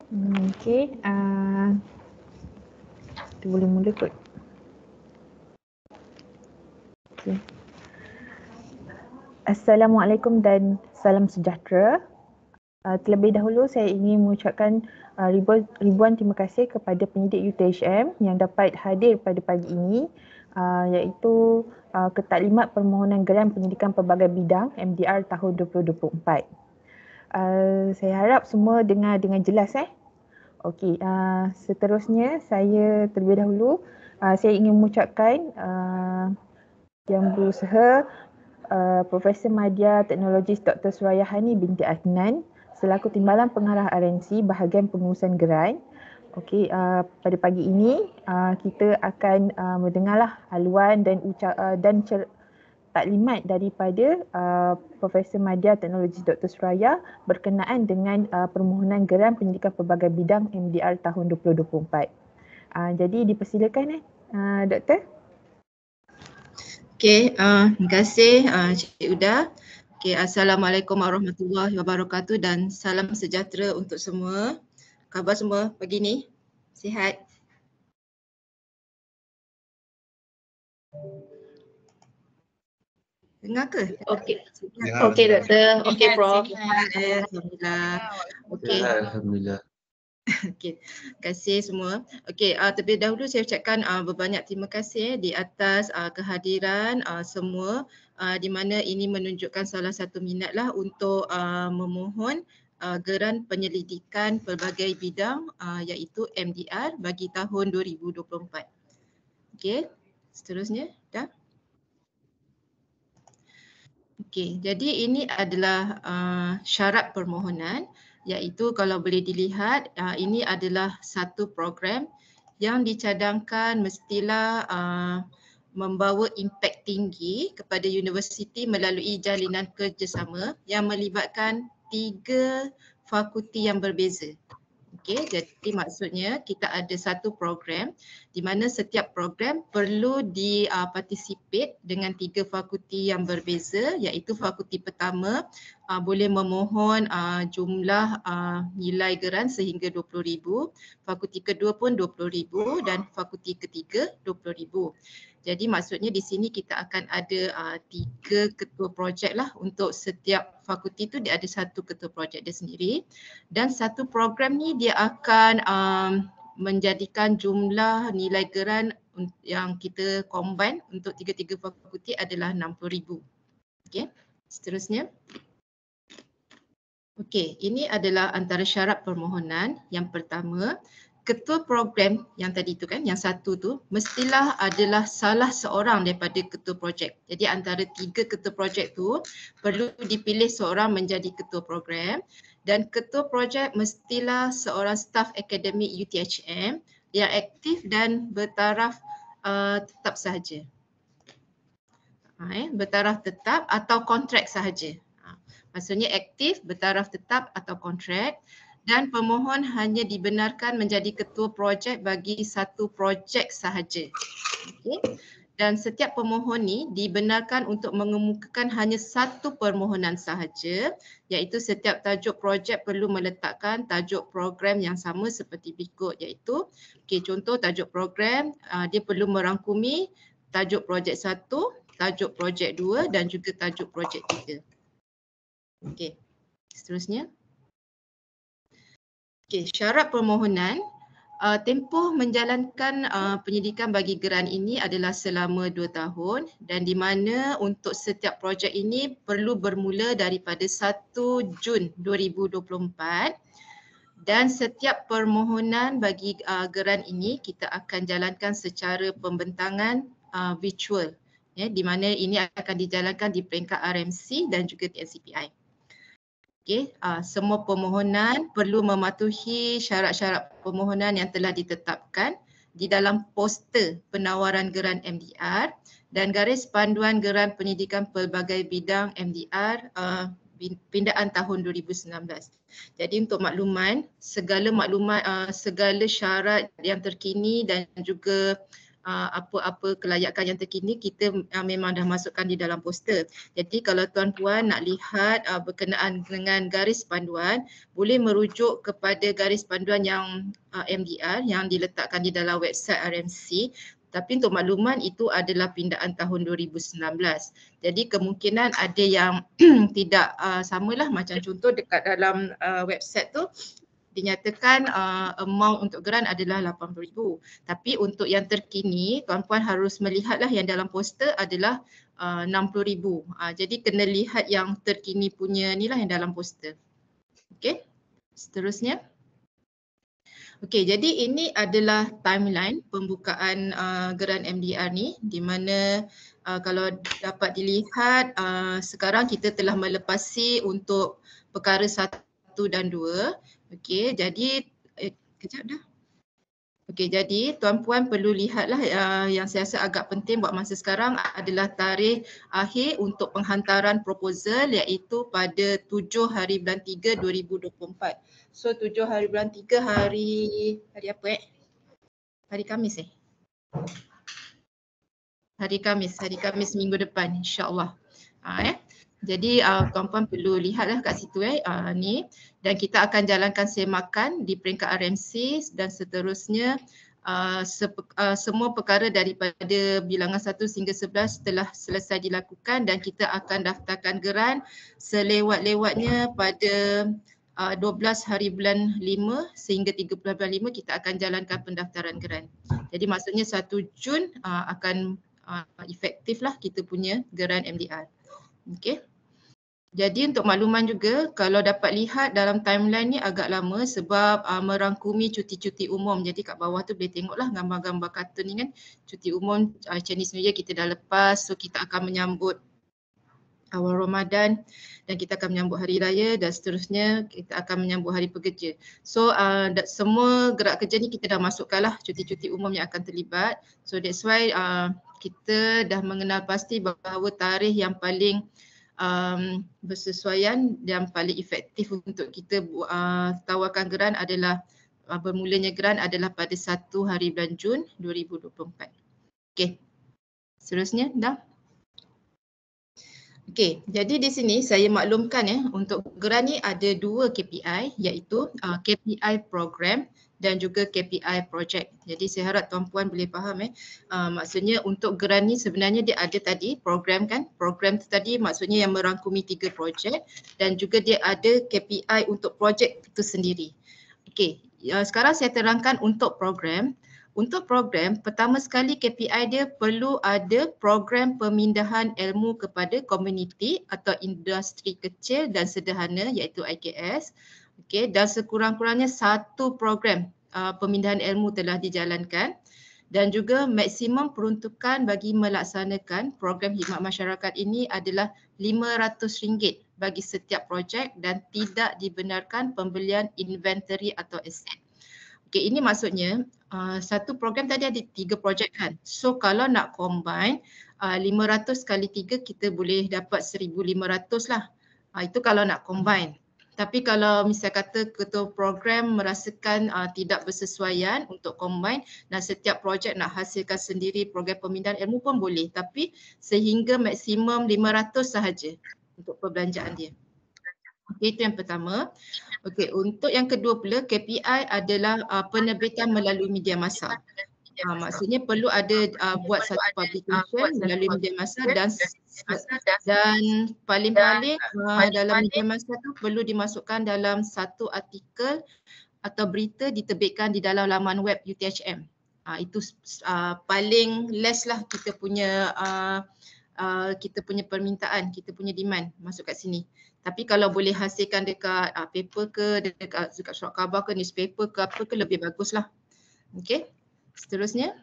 Okey, kita boleh mula kot. Okay. Assalamualaikum dan salam sejahtera. Terlebih dahulu saya ingin mengucapkan ribuan terima kasih kepada penyidik UTHM yang dapat hadir pada pagi ini, iaitu ketaklimat permohonan geran penyidikan pelbagai bidang MDR tahun 2024. Saya harap semua dengar dengan jelas. Okey, seterusnya saya terlebih dahulu saya ingin mengucapkan yang berusaha Profesor Madya Teknologis Dr. Suraya Hani binti Adnan selaku Timbalan Pengarah RNC bahagian pengurusan geran. Okey, pada pagi ini kita akan mendengarlah haluan dan taklimat daripada Profesor Madya Teknologis Dr. Suraya berkenaan dengan permohonan geran penyidikan pelbagai bidang MDR tahun 2024. Jadi dipersilakan Doktor. Okey, terima kasih Cik Uda. Okey, Assalamualaikum warahmatullahi wabarakatuh dan salam sejahtera untuk semua. Khabar semua pagi ni? Sihat? Dengar ke? Okey. Okey Doktor. Okey Prof. Alhamdulillah. Okey. Alhamdulillah. Okey, terima kasih semua. Okey, terlebih dahulu saya ucapkan berbanyak terima kasih di atas kehadiran semua di mana ini menunjukkan salah satu minatlah untuk memohon geran penyelidikan pelbagai bidang iaitu MDR bagi tahun 2024. Okey, seterusnya dah. Okey, jadi ini adalah syarat permohonan, iaitu kalau boleh dilihat ini adalah satu program yang dicadangkan mestilah membawa impak tinggi kepada universiti melalui jalinan kerjasama yang melibatkan 3 fakulti yang berbeza. Okey, jadi maksudnya kita ada satu program di mana setiap program perlu diparticipate dengan 3 fakulti yang berbeza, iaitu fakulti pertama boleh memohon jumlah nilai geran sehingga 20,000, fakulti kedua pun 20,000 dan fakulti ketiga 20,000. Jadi maksudnya di sini kita akan ada 3 ketua projek lah untuk setiap fakulti tu dia ada satu ketua projek dia sendiri dan satu program ni dia akan menjadikan jumlah nilai geran yang kita combine untuk 3 fakulti adalah 60,000. Okey, seterusnya. Okey, ini adalah antara syarat permohonan. Yang pertama, ketua program yang tadi tu kan, yang satu tu mestilah adalah salah seorang daripada ketua projek. Jadi antara 3 ketua projek tu perlu dipilih seorang menjadi ketua program dan ketua projek mestilah seorang staf akademik UTHM yang aktif dan bertaraf tetap sahaja. Bertaraf tetap atau kontrak sahaja. Maksudnya aktif, bertaraf tetap atau kontrak dan pemohon hanya dibenarkan menjadi ketua projek bagi satu projek sahaja. Okay. Dan setiap pemohon ni dibenarkan untuk mengemukakan hanya satu permohonan sahaja, iaitu setiap tajuk projek perlu meletakkan tajuk program yang sama seperti berikut, iaitu contoh tajuk program dia perlu merangkumi tajuk projek 1, tajuk projek 2 dan juga tajuk projek 3. Okey, seterusnya. Okey, syarat permohonan, tempoh menjalankan penyidikan bagi geran ini adalah selama 2 tahun dan di mana untuk setiap projek ini perlu bermula daripada 1 Jun 2024 dan setiap permohonan bagi geran ini kita akan jalankan secara pembentangan virtual, di mana ini akan dijalankan di peringkat RMC dan juga TNCPI. Okay, semua permohonan perlu mematuhi syarat-syarat permohonan yang telah ditetapkan di dalam poster penawaran geran MDR dan garis panduan geran penyidikan pelbagai bidang MDR pindaan tahun 2019. Jadi untuk makluman, segala syarat yang terkini dan juga apa-apa kelayakan yang terkini kita memang dah masukkan di dalam poster. Jadi kalau tuan-puan nak lihat berkenaan dengan garis panduan, boleh merujuk kepada garis panduan yang MDR yang diletakkan di dalam website RMC. Tapi untuk makluman itu adalah pindaan tahun 2019. Jadi kemungkinan ada yang tidak samalah, macam contoh dekat dalam website tu dinyatakan amount untuk geran adalah 80,000. Tapi untuk yang terkini, tuan-puan harus melihatlah yang dalam poster adalah 60,000. Jadi kena lihat yang terkini punya ni lah yang dalam poster. Okey, seterusnya. Okey, jadi ini adalah timeline pembukaan geran MDR ni, di mana kalau dapat dilihat sekarang kita telah melepasi untuk perkara 1 dan 2. Okey, jadi kejap dah. Okey, jadi tuan-puan perlu lihatlah yang saya rasa agak penting buat masa sekarang adalah tarikh akhir untuk penghantaran proposal, iaitu pada 7 hari bulan 3 2024. So 7 hari bulan 3 hari apa Hari Khamis Hari Khamis minggu depan, insya-Allah. Jadi tuan-puan perlu lihatlah kat situ ni, dan kita akan jalankan semakan di peringkat RMC dan seterusnya semua perkara daripada bilangan 1 hingga 11 telah selesai dilakukan dan kita akan daftarkan geran selewat-lewatnya pada 12 hari bulan 5 sehingga 30 bulan 5 kita akan jalankan pendaftaran geran. Jadi maksudnya 1 Jun akan efektiflah kita punya geran MDR. Okey. Jadi untuk makluman juga, kalau dapat lihat dalam timeline ni agak lama sebab merangkumi cuti-cuti umum. Jadi kat bawah tu boleh tengoklah gambar-gambar kartun ni kan. Cuti umum Chinese New Year kita dah lepas, so kita akan menyambut awal Ramadan dan kita akan menyambut hari raya dan seterusnya kita akan menyambut hari pekerja. So semua gerak kerja ni kita dah masukkanlah cuti-cuti umum yang akan terlibat. So that's why kita dah mengenal pasti bahawa tarikh yang paling bersesuaian dan paling efektif untuk kita tawarkan geran adalah bermulanya geran adalah pada 1 hari bulan Jun 2024. Okey. Seterusnya dah. Okey, jadi di sini saya maklumkan untuk geran ni ada 2 KPI, iaitu KPI program dan juga KPI project. Jadi saya harap tuan-puan boleh faham maksudnya untuk geran ni sebenarnya dia ada tadi program kan. Program tu tadi maksudnya yang merangkumi 3 projek dan juga dia ada KPI untuk projek itu sendiri. Okey, sekarang saya terangkan untuk program. Untuk program, pertama sekali KPI dia perlu ada program pemindahan ilmu kepada komuniti atau industri kecil dan sederhana, iaitu IKS. Okey, dan sekurang-kurangnya 1 program pemindahan ilmu telah dijalankan dan juga maksimum peruntukan bagi melaksanakan program khidmat masyarakat ini adalah RM500 bagi setiap projek dan tidak dibenarkan pembelian inventory atau aset. Okey, ini maksudnya satu program tadi ada 3 projek kan. So kalau nak combine 500 kali 3 kita boleh dapat 1,500 lah. Itu kalau nak combine. Tapi kalau misal kata ketua program merasakan tidak bersesuaian untuk combine dan setiap projek nak hasilkan sendiri program pemindahan ilmu pun boleh. Tapi sehingga maksimum 500 sahaja untuk perbelanjaan dia. Okay, itu yang pertama. Okey, untuk yang kedua pula KPI adalah penerbitan melalui media massa. Maksudnya perlu ada buat satu publication melalui media massa dan paling-paling dalam media massa tu perlu dimasukkan dalam satu artikel atau berita diterbitkan di dalam laman web UTHM. Itu paling less lah kita punya permintaan, kita punya demand masuk kat sini. Tapi kalau boleh hasilkan dekat paper ke, dekat surat khabar ke, newspaper ke, apa ke, lebih baguslah. Okey, seterusnya.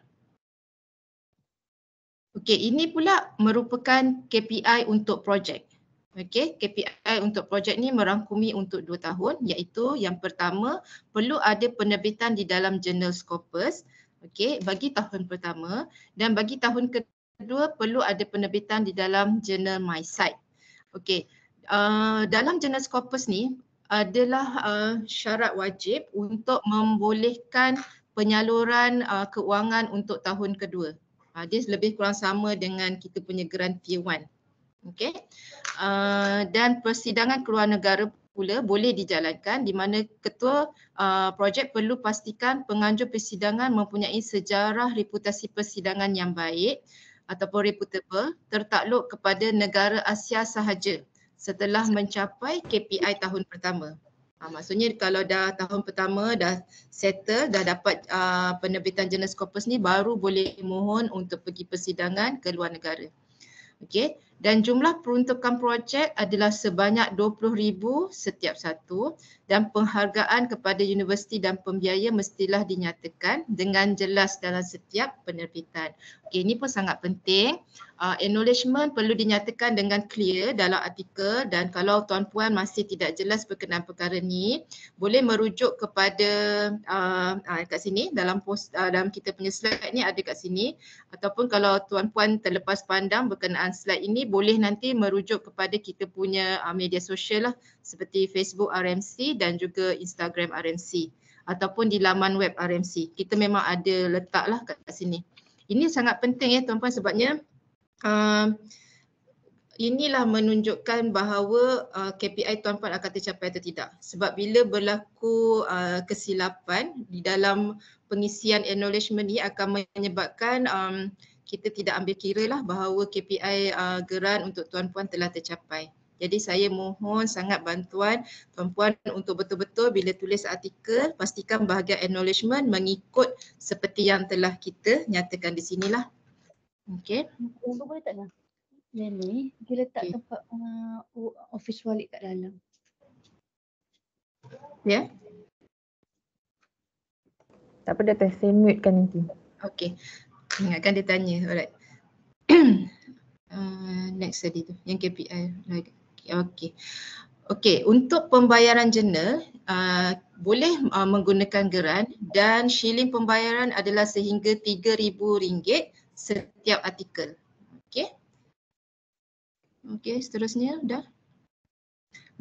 Okey, ini pula merupakan KPI untuk projek. Okey, KPI untuk projek ni merangkumi untuk 2 tahun, iaitu yang pertama perlu ada penerbitan di dalam jurnal Scopus, okey, bagi tahun pertama, dan bagi tahun kedua perlu ada penerbitan di dalam jurnal MySite. Okey, dalam jurnal Scopus ni adalah syarat wajib untuk membolehkan penyaluran keuangan untuk tahun kedua. Dia lebih kurang sama dengan kita punya grant tier 1. Okey. Dan persidangan keluar negara pula boleh dijalankan di mana ketua projek perlu pastikan penganjur persidangan mempunyai sejarah reputasi persidangan yang baik ataupun reputable tertakluk kepada negara Asia sahaja setelah mencapai KPI tahun pertama. Maksudnya kalau dah tahun pertama dah settle, dah dapat penerbitan Journal Scopus ni, baru boleh mohon untuk pergi persidangan ke luar negara. Okey, dan jumlah peruntukan projek adalah sebanyak 20,000 setiap satu dan penghargaan kepada universiti dan pembiaya mestilah dinyatakan dengan jelas dalam setiap penerbitan. Okey, ini pun sangat penting. Acknowledgement perlu dinyatakan dengan clear dalam artikel, dan kalau tuan-puan masih tidak jelas berkenaan perkara ni, boleh merujuk kepada kat sini dalam dalam kita punya slide ni, ada kat sini, ataupun kalau tuan-puan terlepas pandang berkenaan slide ini, boleh nanti merujuk kepada kita punya media sosial lah, seperti Facebook RMC dan juga Instagram RMC ataupun di laman web RMC. Kita memang ada letaklah kat sini. Ini sangat penting ya tuan-puan, sebabnya inilah menunjukkan bahawa KPI tuan-puan akan tercapai atau tidak. Sebab bila berlaku kesilapan di dalam pengisian acknowledgement ni akan menyebabkan kita tidak ambil kira lah bahawa KPI geran untuk tuan-puan telah tercapai. Jadi saya mohon sangat bantuan tuan-puan untuk betul-betul bila tulis artikel, pastikan bahagian acknowledgement mengikut seperti yang telah kita nyatakan di sinilah. Okey. Boleh tak nak? Ni dia letak tempat office wallet kat dalam. Ya. Tak apa dah, saya mute kan nanti. Okey. Ingatkan dia tanya. Alright. Next tadi tu yang KPI. Okey. Okey, untuk pembayaran jurnal boleh menggunakan geran dan shilling pembayaran adalah sehingga RM3,000 setiap artikel. Okey. Okey, seterusnya dah.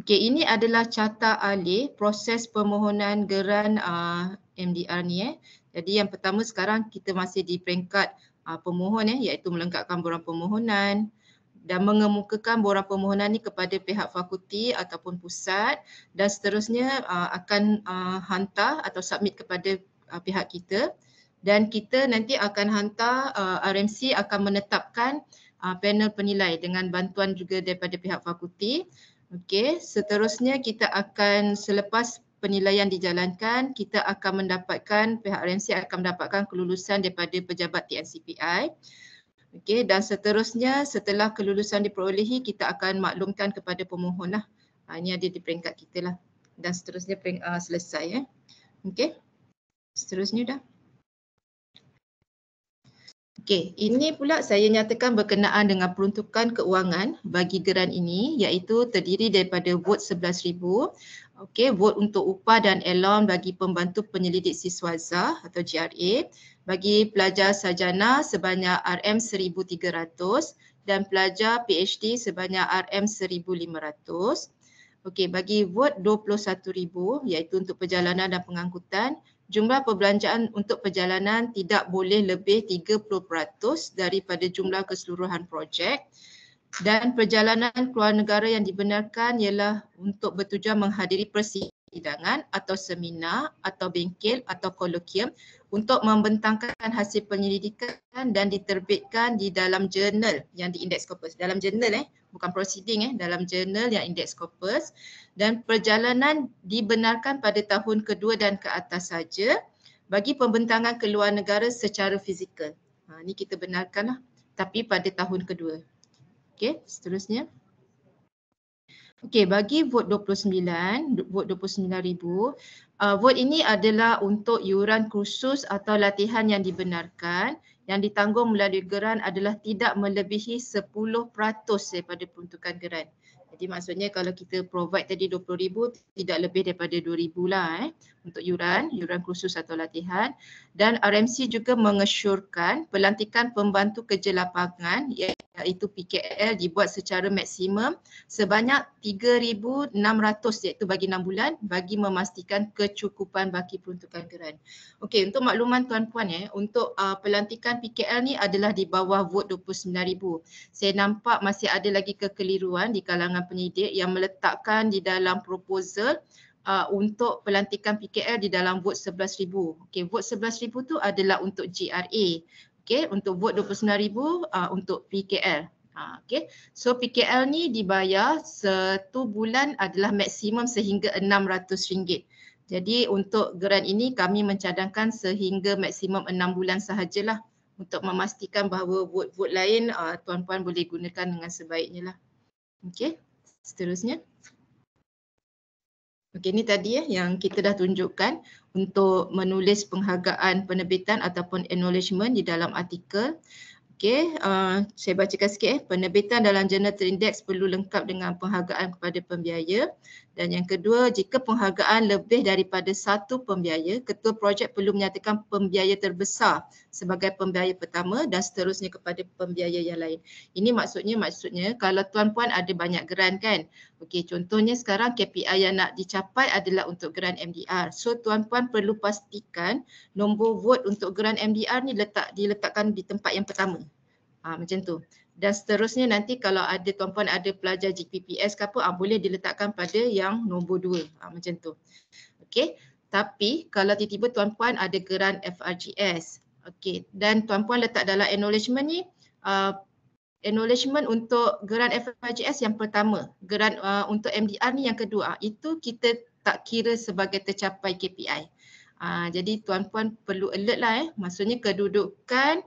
Okey, ini adalah carta alih proses permohonan geran MDR ni. Jadi yang pertama sekarang kita masih di peringkat pemohon iaitu melengkapkan borang permohonan dan mengemukakan borang permohonan ni kepada pihak fakulti ataupun pusat, dan seterusnya akan hantar atau submit kepada pihak kita, dan kita nanti akan hantar, RMC akan menetapkan panel penilai dengan bantuan juga daripada pihak fakulti. Okey, seterusnya kita akan, selepas penilaian dijalankan, kita akan mendapatkan, pihak RMC akan mendapatkan kelulusan daripada pejabat TNCPI. Okey, dan seterusnya setelah kelulusan diperolehi, kita akan maklumkan kepada pemohon lah. Ini ada di peringkat kita lah. Dan seterusnya selesai. Okey, seterusnya dah. Okey, ini pula saya nyatakan berkenaan dengan peruntukan keuangan bagi geran ini, iaitu terdiri daripada vote 11,000. Okey, vote untuk upah dan allowance bagi pembantu penyelidik siswaza atau GRA, bagi pelajar sarjana sebanyak RM1,300 dan pelajar PhD sebanyak RM1,500. Okey, bagi vote 21,000 iaitu untuk perjalanan dan pengangkutan. Jumlah perbelanjaan untuk perjalanan tidak boleh lebih 30% daripada jumlah keseluruhan projek, dan perjalanan keluar negara yang dibenarkan ialah untuk bertujuan menghadiri persidangan atau seminar atau bengkel atau kolokium untuk membentangkan hasil penyelidikan dan diterbitkan di dalam jurnal yang di-index Scopus. Dalam jurnal bukan proceeding dalam jurnal yang index Scopus, dan perjalanan dibenarkan pada tahun kedua dan ke atas saja bagi pembentangan ke luar negara secara fizikal. Ini kita benarkanlah, tapi pada tahun kedua. Okey, seterusnya. Okey, bagi vote 29, vote 29,000, vote ini adalah untuk iuran kursus atau latihan yang dibenarkan, yang ditanggung melalui geran adalah tidak melebihi 10% daripada peruntukan geran. Jadi maksudnya kalau kita provide tadi 20,000, tidak lebih daripada 2,000 lah untuk iuran kursus atau latihan. Dan RMC juga mengesyorkan pelantikan pembantu kerja lapangan iaitu iaitu PKL dibuat secara maksimum sebanyak 3,600 iaitu bagi 6 bulan bagi memastikan kecukupan baki peruntukan geran. Okey, untuk makluman tuan-puan untuk pelantikan PKL ni adalah di bawah vote 29,000. Saya nampak masih ada lagi kekeliruan di kalangan penyidik yang meletakkan di dalam proposal untuk pelantikan PKL di dalam vote 11,000. Okey, vote 11,000 tu adalah untuk GRA. Okey, untuk vote 29,000 untuk PKL. Okey, so PKL ni dibayar satu bulan adalah maksimum sehingga RM600. Jadi untuk geran ini kami mencadangkan sehingga maksimum 6 bulan sahajalah untuk memastikan bahawa vote-vote lain tuan-puan boleh gunakan dengan sebaiknya lah. Okey, seterusnya. Okey, ini tadi yang kita dah tunjukkan untuk menulis penghargaan penerbitan ataupun acknowledgement di dalam artikel. Okey, saya bacakan sikit. Penerbitan dalam jurnal terindeks perlu lengkap dengan penghargaan kepada pembiaya. Dan yang kedua, jika penghargaan lebih daripada satu pembiaya, ketua projek perlu menyatakan pembiaya terbesar sebagai pembiaya pertama dan seterusnya kepada pembiaya yang lain. Ini maksudnya kalau tuan-puan ada banyak geran kan. Okey, contohnya sekarang KPI yang nak dicapai adalah untuk geran MDR. So tuan-puan perlu pastikan nombor vote untuk geran MDR ni diletakkan di tempat yang pertama. Macam tu. Dan seterusnya nanti kalau ada tuan-puan ada pelajar GPPS ke apa, boleh diletakkan pada yang nombor 2. Macam tu. Okey. Tapi kalau tiba-tiba tuan-puan ada geran FRGS. Okey. Dan tuan-puan letak dalam acknowledgement ni acknowledgement untuk geran FRGS yang pertama, geran untuk MDR ni yang kedua. Itu kita tak kira sebagai tercapai KPI. Jadi tuan-puan perlu alert lah maksudnya kedudukan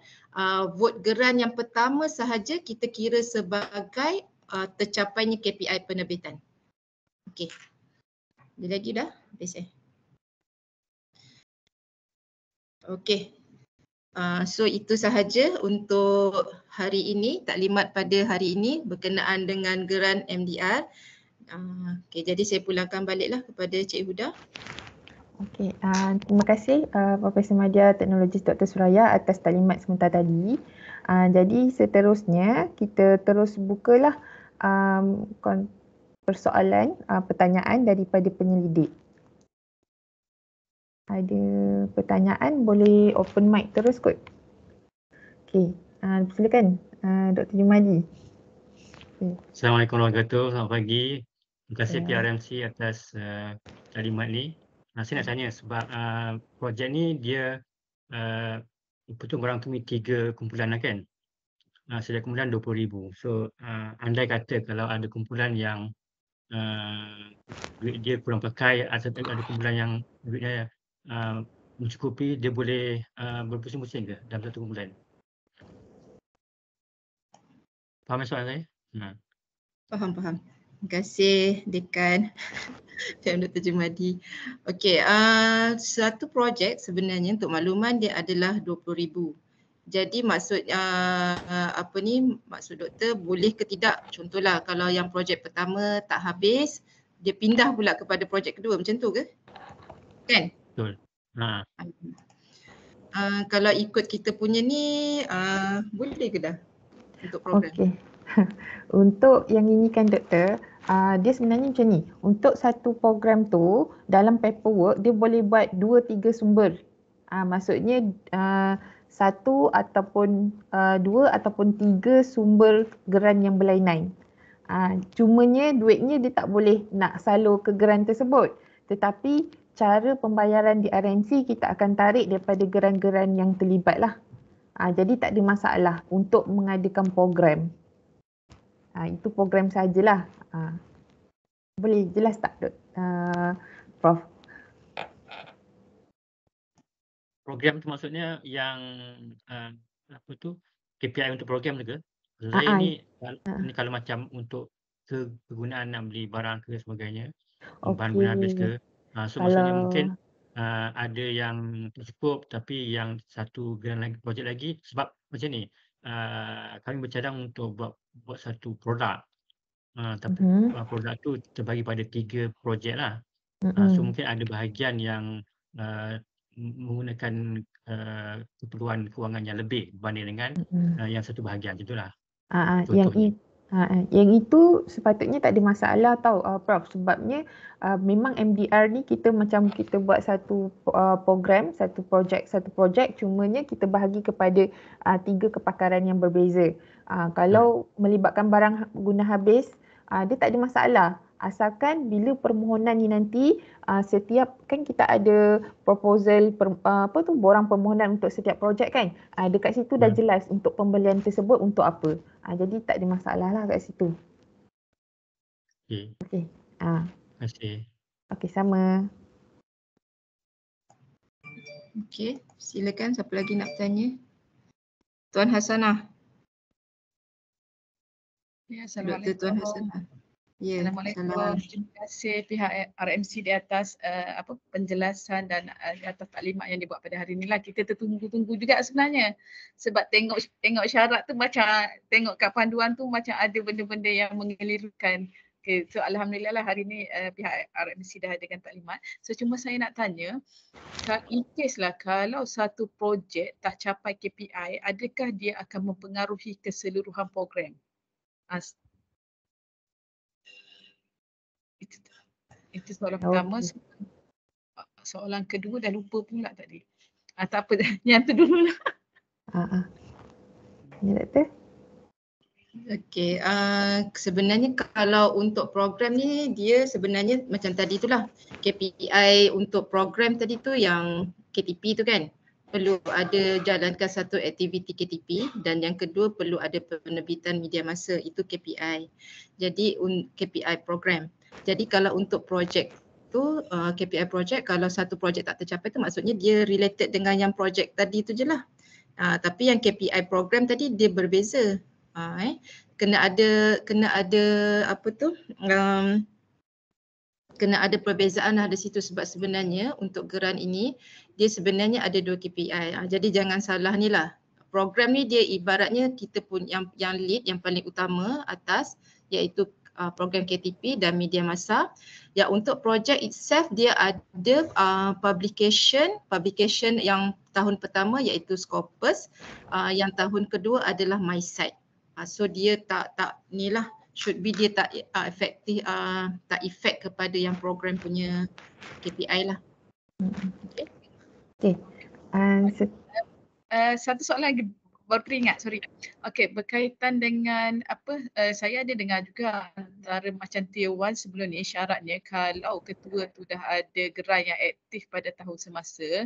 vote geran yang pertama sahaja kita kira sebagai tercapainya KPI penerbitan. Okey. Ada lagi dah? Habis Okey. So itu sahaja untuk hari ini, taklimat pada hari ini berkenaan dengan geran MDR. Okey, jadi saya pulangkan baliklah kepada Cik Huda. Okey, terima kasih Profesor Madya Teknologis Dr. Suraya atas taklimat sebentar tadi. Jadi seterusnya kita terus bukalah persoalan, pertanyaan daripada penyelidik. Ada pertanyaan boleh open mic terus kot. Okey, silakan Dr. Jumadi. Assalamualaikum warahmatullahi wabarakatuh. Selamat pagi. Terima kasih PRMC atas taklimat ni. Saya nak tanya sebab projek ni dia betul kurang tu 3 kumpulan lah kan. Setiap kumpulan 20,000. So andai kata kalau ada kumpulan yang duit dia kurang pakai atau ada kumpulan yang duitnya mencukupi, dia boleh berpusing-pusing ke dalam satu kumpulan? Faham soalan saya? Faham. Terima kasih Dekan dan Dr. Jumadi. Okey, satu projek sebenarnya untuk makluman dia adalah 20,000. Jadi maksud maksud doktor boleh ke tidak? Contohlah kalau yang projek pertama tak habis, dia pindah pula kepada projek kedua, macam tu ke? Kan? Betul. Kalau ikut kita punya ni boleh ke dah untuk program? Okey. Untuk yang ini kan doktor, dia sebenarnya macam ni. Untuk satu program tu dalam paperwork dia boleh buat 2-3 sumber. Maksudnya satu ataupun 2 ataupun 3 sumber geran yang berlainan. Cumanya duitnya dia tak boleh nak salur ke geran tersebut. Tetapi cara pembayaran di RMC kita akan tarik daripada geran-geran yang terlibat lah. Jadi tak ada masalah untuk mengadakan program. Itu program sajalah. Boleh jelas tak Prof? Program tu maksudnya yang KPI untuk program tu ke? Saya ni kalau macam untuk kegunaan nak beli barang ke sebagainya, bahan guna habis ke. So maksudnya mungkin ada yang cukup tapi yang satu geran lagi, projek lagi, sebab macam ni kami bercadang untuk buat satu produk. Tapi produk tu terbagi pada 3 projek lah. So mungkin ada bahagian yang menggunakan keperluan kewangan yang lebih berbanding dengan yang satu bahagian, macam itulah. Yang contohnya. yang itu sepatutnya tak ada masalah tau Prof, sebabnya memang MDR ni kita macam kita buat satu program, satu projek, cumanya kita bahagi kepada 3 kepakaran yang berbeza. Kalau melibatkan barang guna habis, dia tak ada masalah. Asalkan bila permohonan ni nanti setiap kan kita ada proposal borang permohonan untuk setiap projek kan. Dekat situ dah jelas untuk pembelian tersebut untuk apa. Jadi tak ada masalah lah kat situ. Okey. Okey. Terima kasih. Okey, sama. Okey, silakan siapa lagi nak tanya? Tuan Hasanah. Ya, Dr. Tuan Hasanah. Ya, Assalamualaikum. Terima kasih pihak RMC di atas penjelasan dan di atas taklimat yang dibuat pada hari ini lah. Kita tertunggu-tunggu juga sebenarnya. Sebab tengok syarat tu macam, tengok kat panduan tu macam ada benda-benda yang mengelirukan. Okay, so alhamdulillah lah hari ni pihak RMC dah adakan taklimat. So cuma saya nak tanya, in case lah kalau satu projek tak capai KPI, adakah dia akan mempengaruhi keseluruhan program? Itu soalan pertama. Soalan kedua dah lupa pula tadi. Tak apa, yang tu dulu lah. Ya, Doktor? Okey, sebenarnya kalau untuk program ni dia sebenarnya macam tadi itulah, KPI untuk program tadi tu yang KTP tu kan, perlu ada jalankan satu aktiviti KTP, dan yang kedua perlu ada penerbitan media massa, itu KPI. Jadi KPI program. Jadi kalau untuk projek tu KPI projek, kalau satu projek tak tercapai tu maksudnya dia related dengan yang projek tadi tu je lah. Tapi yang KPI program tadi dia berbeza. Kena ada apa tu? Kena ada perbezaan ada situ, sebab sebenarnya untuk geran ini dia sebenarnya ada 2 KPI. Jadi jangan salah ni lah. Program ni dia ibaratnya kita pun yang lead, yang paling utama atas, iaitu program KTP dan media massa. Ya, untuk project itself dia ada publication yang tahun pertama iaitu Scopus, yang tahun kedua adalah MySite. So dia tak ni lah, should be dia tak efektif, tak efek kepada yang program punya KPI lah. Okey. Satu soalan lagi baru teringat, sorry. Okey, berkaitan dengan saya ada dengar juga antara macam tier 1 sebelum ni syaratnya kalau ketua tu dah ada gerai yang aktif pada tahun semasa,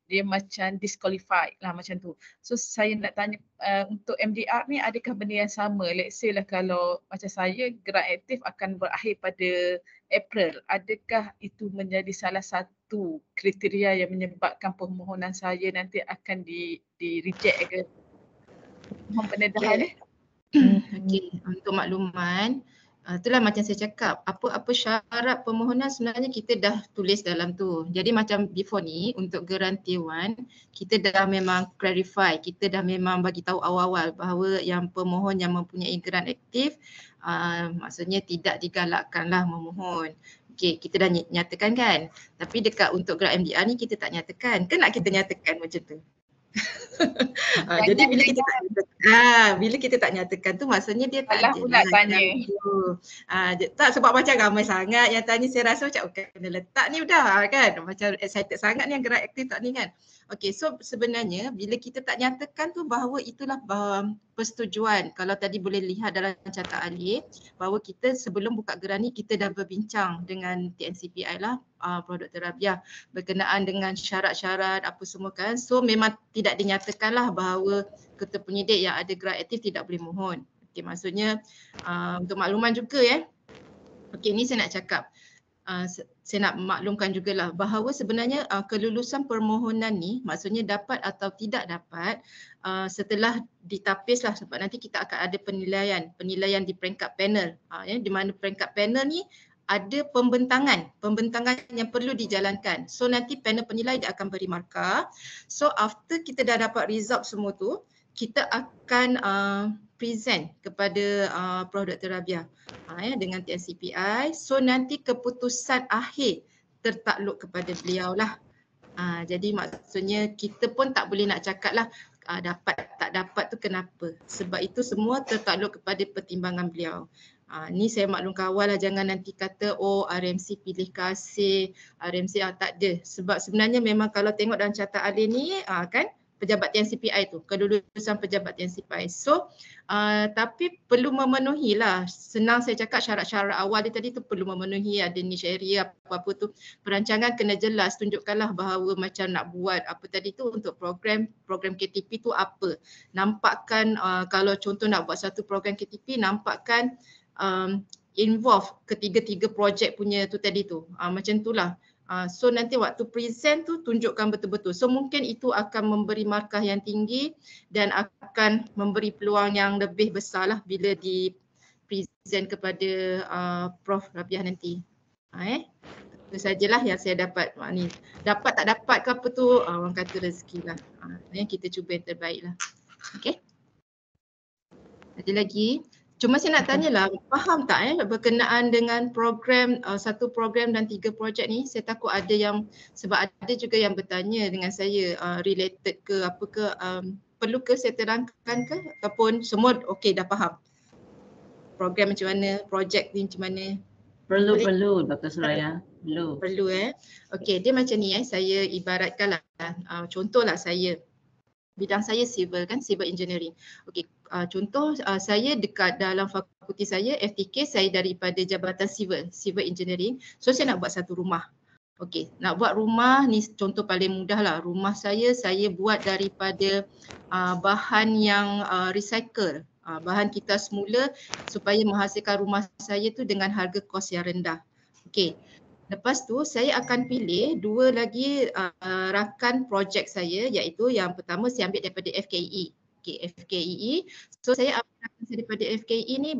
dia macam disqualified lah macam tu. So saya nak tanya untuk MDR ni adakah benda yang sama? Let's say lah kalau macam saya gerai aktif akan berakhir pada April, adakah itu menjadi salah satu kriteria yang menyebabkan permohonan saya nanti akan di reject ke? Mohon pendedahan. Okey, untuk makluman, itulah macam saya cakap, apa-apa syarat permohonan sebenarnya kita dah tulis dalam tu. Jadi macam before ni untuk geran tier 1, kita dah memang clarify, kita dah memang bagi tahu awal-awal bahawa yang pemohon yang mempunyai geran aktif maksudnya tidak digalakkanlah memohon. Okey, kita dah nyatakan kan. Tapi dekat untuk geran MDR ni kita tak nyatakan. Kan nak kita nyatakan macam tu. Jadi bila kita tak nyatakan tu maksudnya dia tak ada pula tanya. Tak, sebab macam ramai sangat yang tanya, saya rasa macam kena letak ni dah kan, macam excited sangat ni yang gerak aktif tak ni kan. Okey, so sebenarnya bila kita tak nyatakan tu bahawa itulah persetujuan. Kalau tadi boleh lihat dalam carta alih bahawa kita sebelum buka geran ni kita dah berbincang dengan TNCPI lah, Prof. Dr. Rabiah, berkenaan dengan syarat-syarat apa semua kan. So memang tidak dinyatakan lah bahawa ketua penyidik yang ada gerak aktif tidak boleh mohon. Okey, maksudnya untuk makluman juga okey, ni saya nak cakap, saya nak maklumkan jugalah bahawa sebenarnya kelulusan permohonan ni maksudnya dapat atau tidak dapat setelah ditapis lah, sebab nanti kita akan ada penilaian di peringkat panel, di mana peringkat panel ni ada pembentangan yang perlu dijalankan. So nanti panel penilai dia akan beri markah. So after kita dah dapat result semua tu, kita akan present kepada Prof. Dr. Rabiah dengan TNCPI. So nanti keputusan akhir tertakluk kepada beliau lah. Jadi maksudnya kita pun tak boleh nak cakap lah dapat tak dapat tu kenapa. Sebab itu semua tertakluk kepada pertimbangan beliau. Ni saya maklum kawal lah, jangan nanti kata RMC pilih kasih, RMC tak ada. Sebab sebenarnya memang kalau tengok dalam carta alih ni kan pejabat TNCPI tu, kelulusan pejabat TNCPI. So tapi perlu memenuhi lah, senang saya cakap syarat-syarat awal dia tadi tu perlu memenuhi, ada niche area apa-apa tu. Perancangan kena jelas, tunjukkanlah bahawa macam nak buat apa tadi tu untuk program KTP tu apa. Nampakkan kalau contoh nak buat satu program KTP, nampakkan involve ketiga-tiga projek punya tu tadi tu. Macam itulah. So nanti waktu present tu tunjukkan betul-betul. So mungkin itu akan memberi markah yang tinggi dan akan memberi peluang yang lebih besar lah bila di present kepada Prof Rabiah nanti. Itu sajalah yang saya dapat. Ni dapat tak dapat ke apa tu orang kata rezeki lah. Kita cuba yang terbaik lah. Okay. Ada lagi? Cuma saya nak tanyalah, faham tak berkenaan dengan program, satu program dan 3 projek ni? Saya takut ada yang, sebab ada juga yang bertanya dengan saya related ke apa ke, perlu ke saya terangkan ke ataupun semua okey dah faham? Program macam mana, projek ni macam mana? Perlu Dr. Suraya, perlu. Perlu okey, dia macam ni saya ibaratkanlah, contohlah saya, bidang saya civil kan, civil engineering. Okey, contoh saya dekat dalam fakulti saya FTK, saya daripada Jabatan Civil Engineering. So saya nak buat satu rumah. Okey, nak buat rumah ni contoh paling mudah lah. Rumah saya buat daripada bahan yang recycle. Bahan kita semula supaya menghasilkan rumah saya tu dengan harga kos yang rendah. Okey. Lepas tu saya akan pilih 2 lagi rakan projek saya, iaitu yang pertama saya ambil daripada FKEE. Okey, FKEE. So saya ambil rakan saya daripada FKEE ni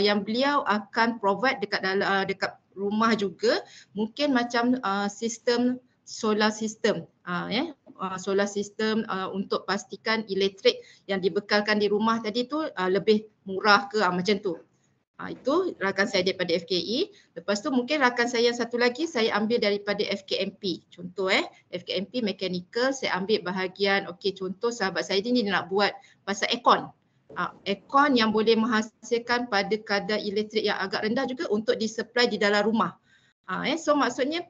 yang beliau akan provide dekat rumah juga, mungkin macam sistem solar system. Solar system untuk pastikan elektrik yang dibekalkan di rumah tadi tu lebih murah ke macam tu. Itu rakan saya daripada FKE. Lepas tu mungkin rakan saya yang satu lagi saya ambil daripada FKMP. Contoh FKMP mechanical, saya ambil bahagian, okey contoh sahabat saya ni nak buat pasal aircon. Aircon yang boleh menghasilkan pada kadar elektrik yang agak rendah juga untuk disupply di dalam rumah. So maksudnya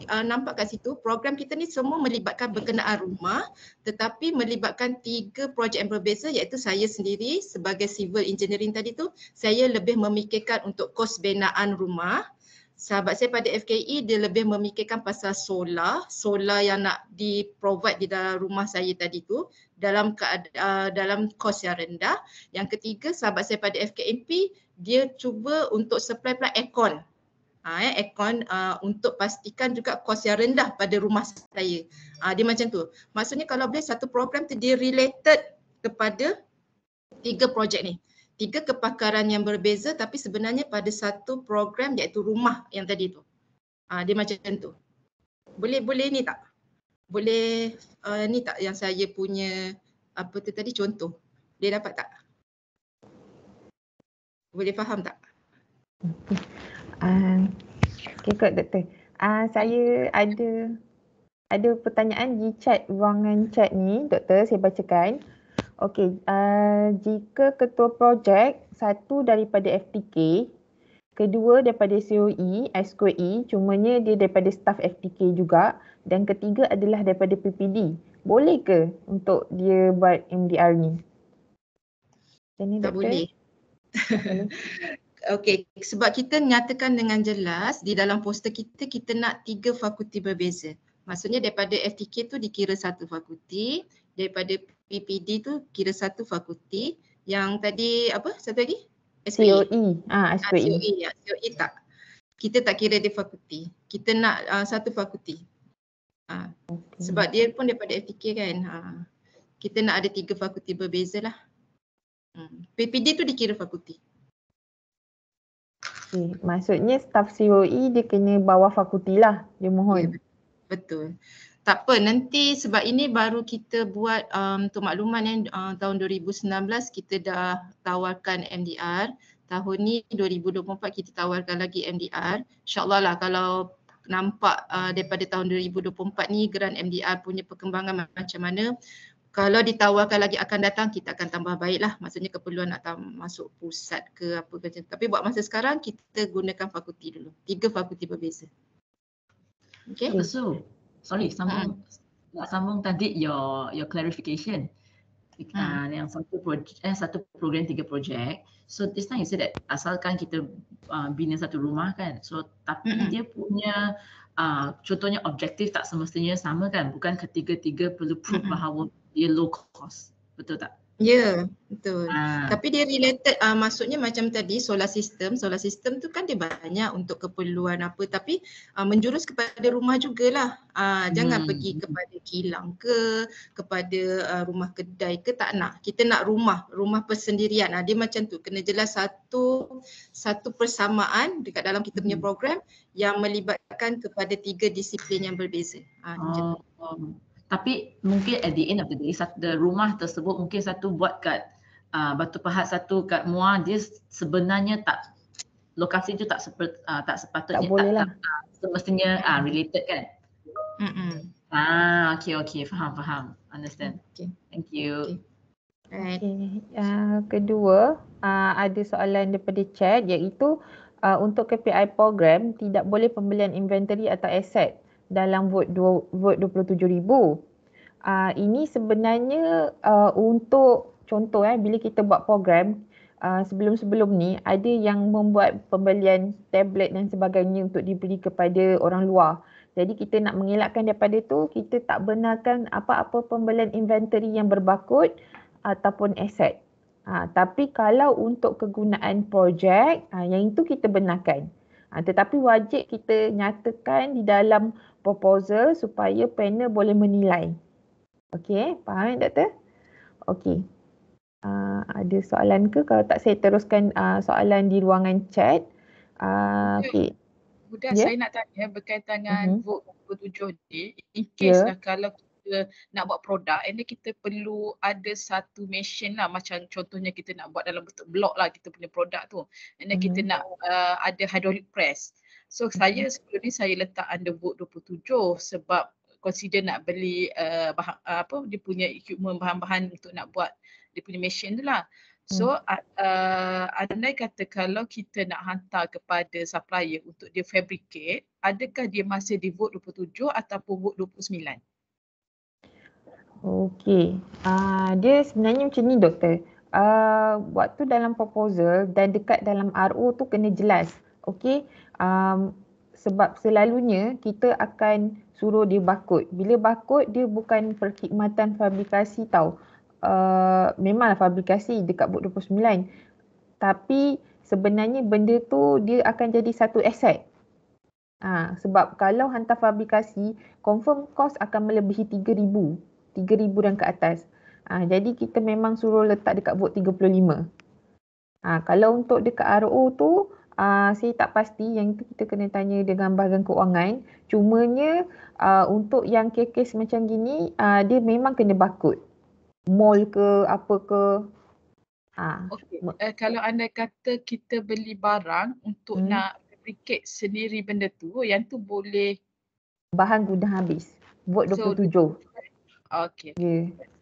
nampak kat situ program kita ni semua melibatkan berkenaan rumah, tetapi melibatkan 3 projek yang berbeza, iaitu saya sendiri sebagai civil engineering tadi tu, saya lebih memikirkan untuk kos binaan rumah. Sahabat saya pada FKE dia lebih memikirkan pasal solar yang nak di-provide di dalam rumah saya tadi tu dalam kos yang rendah. Yang ketiga sahabat saya pada FKMP dia cuba untuk supply pula aircon. Aircon untuk pastikan juga kos yang rendah pada rumah saya. Dia macam tu. Maksudnya kalau boleh satu program tu dia related kepada 3 projek ni. 3 kepakaran yang berbeza tapi sebenarnya pada satu program iaitu rumah yang tadi tu. Dia macam tu. Boleh ni tak? Boleh ni tak yang saya punya apa tu tadi contoh. Dia dapat tak? Boleh faham tak? Okey Kak Doktor. Saya ada pertanyaan di chat, ruangan chat ni Doktor, saya bacakan. Okey, jika ketua projek satu daripada FTK, kedua daripada COE, SCOE, cumanya dia daripada staff FTK juga, dan ketiga adalah daripada PPD. Boleh ke untuk dia buat MDR ni? Tak boleh. Okey, sebab kita nyatakan dengan jelas di dalam poster kita nak 3 fakulti berbeza. Maksudnya daripada FTK tu dikira satu fakulti, daripada PPD tu kira satu fakulti, yang tadi apa satu lagi? COE. COE ya, COE tak. Kita tak kira dia fakulti. Kita nak satu fakulti. Sebab dia pun daripada FTK kan. Kita nak ada 3 fakulti berbeza lah. PPD tu dikira fakulti. Okay. Maksudnya staff COE dia kena bawah fakulti lah, dia mohon. Ya, betul. Tak apa, nanti sebab ini baru kita buat untuk makluman tahun 2019 kita dah tawarkan MDR. Tahun ni 2024 kita tawarkan lagi MDR. InsyaAllah lah kalau nampak daripada tahun 2024 ni geran MDR punya perkembangan macam mana. Kalau ditawarkan lagi akan datang, kita akan tambah baik lah. Maksudnya keperluan nak masuk pusat ke apa ke. Tapi buat masa sekarang kita gunakan fakulti dulu. 3 fakulti berbeza. Okay. So, sorry, nak sambung tadi your clarification. Yang satu program 3 projek. So this time you said that asalkan kita bina satu rumah kan. So tapi dia punya contohnya objektif tak semestinya sama kan. Bukan ketiga-tiga perlu prove bahawa dia low cost. Betul tak? Ya, betul. Tapi dia related, maksudnya macam tadi solar system tu kan dia banyak untuk keperluan apa, tapi menjurus kepada rumah jugalah. Jangan pergi kepada kilang ke, kepada rumah kedai ke, tak nak. Kita nak rumah persendirian. Dia macam tu, kena jelas satu persamaan dekat dalam kita punya program yang melibatkan kepada 3 disiplin yang berbeza. Macam tu. Tapi mungkin at the end of the day, rumah tersebut mungkin satu buat kat Batu Pahat, satu kat Muar, dia sebenarnya tak, lokasi tu tak sepatutnya, tak semestinya related kan? Okay, faham, understand. Okay. Thank you. Okay. Kedua, ada soalan daripada chat iaitu untuk KPI program tidak boleh pembelian inventory atau aset dalam vote 27,000. Ini sebenarnya untuk contoh bila kita buat program sebelum-sebelum ni ada yang membuat pembelian tablet dan sebagainya untuk diberi kepada orang luar. Jadi kita nak mengelakkan daripada tu, kita tak benarkan apa-apa pembelian inventory yang berbarkod ataupun aset. Tapi kalau untuk kegunaan projek, yang itu kita benarkan. Tetapi wajib kita nyatakan di dalam proposal supaya panel boleh menilai. Okey, faham doktor? Okey. Ada soalan ke? Kalau tak saya teruskan soalan di ruangan chat. Okey. Budak, saya nak tanya berkaitan dengan vote 27 ni, in case lah kalau kita nak buat produk, and then kita perlu ada satu mesin lah, macam contohnya kita nak buat dalam bentuk blok lah kita punya produk tu, and then kita nak ada hydraulic press. So saya sebelum ni saya letak under vote 27 sebab consider nak beli dia punya equipment, bahan-bahan untuk nak buat dia punya mesin tu lah. So andai kata kalau kita nak hantar kepada supplier untuk dia fabricate, adakah dia masih di vote 27 ataupun vote 29? Okey. Dia sebenarnya macam ni doktor. Waktu dalam proposal dan dekat dalam RO tu kena jelas. Okey. Sebab selalunya kita akan suruh dia barcode. Bila barcode dia bukan perkhidmatan fabrikasi tau. Memanglah fabrikasi dekat bot 29. Tapi sebenarnya benda tu dia akan jadi satu aset. Sebab kalau hantar fabrikasi, confirm cost akan melebihi 3,000 dan ke atas. Jadi kita memang suruh letak dekat bot 35. Kalau untuk dekat RO tu, saya tak pasti, yang tu kita kena tanya dengan bahagian keuangan. Cumanya untuk yang kes macam gini, dia memang kena barcode. Mall ke apa ke. Okey. Kalau anda kata kita beli barang untuk nak fabricate sendiri benda tu, yang tu boleh bahan gudang habis. Vote 27. Okey.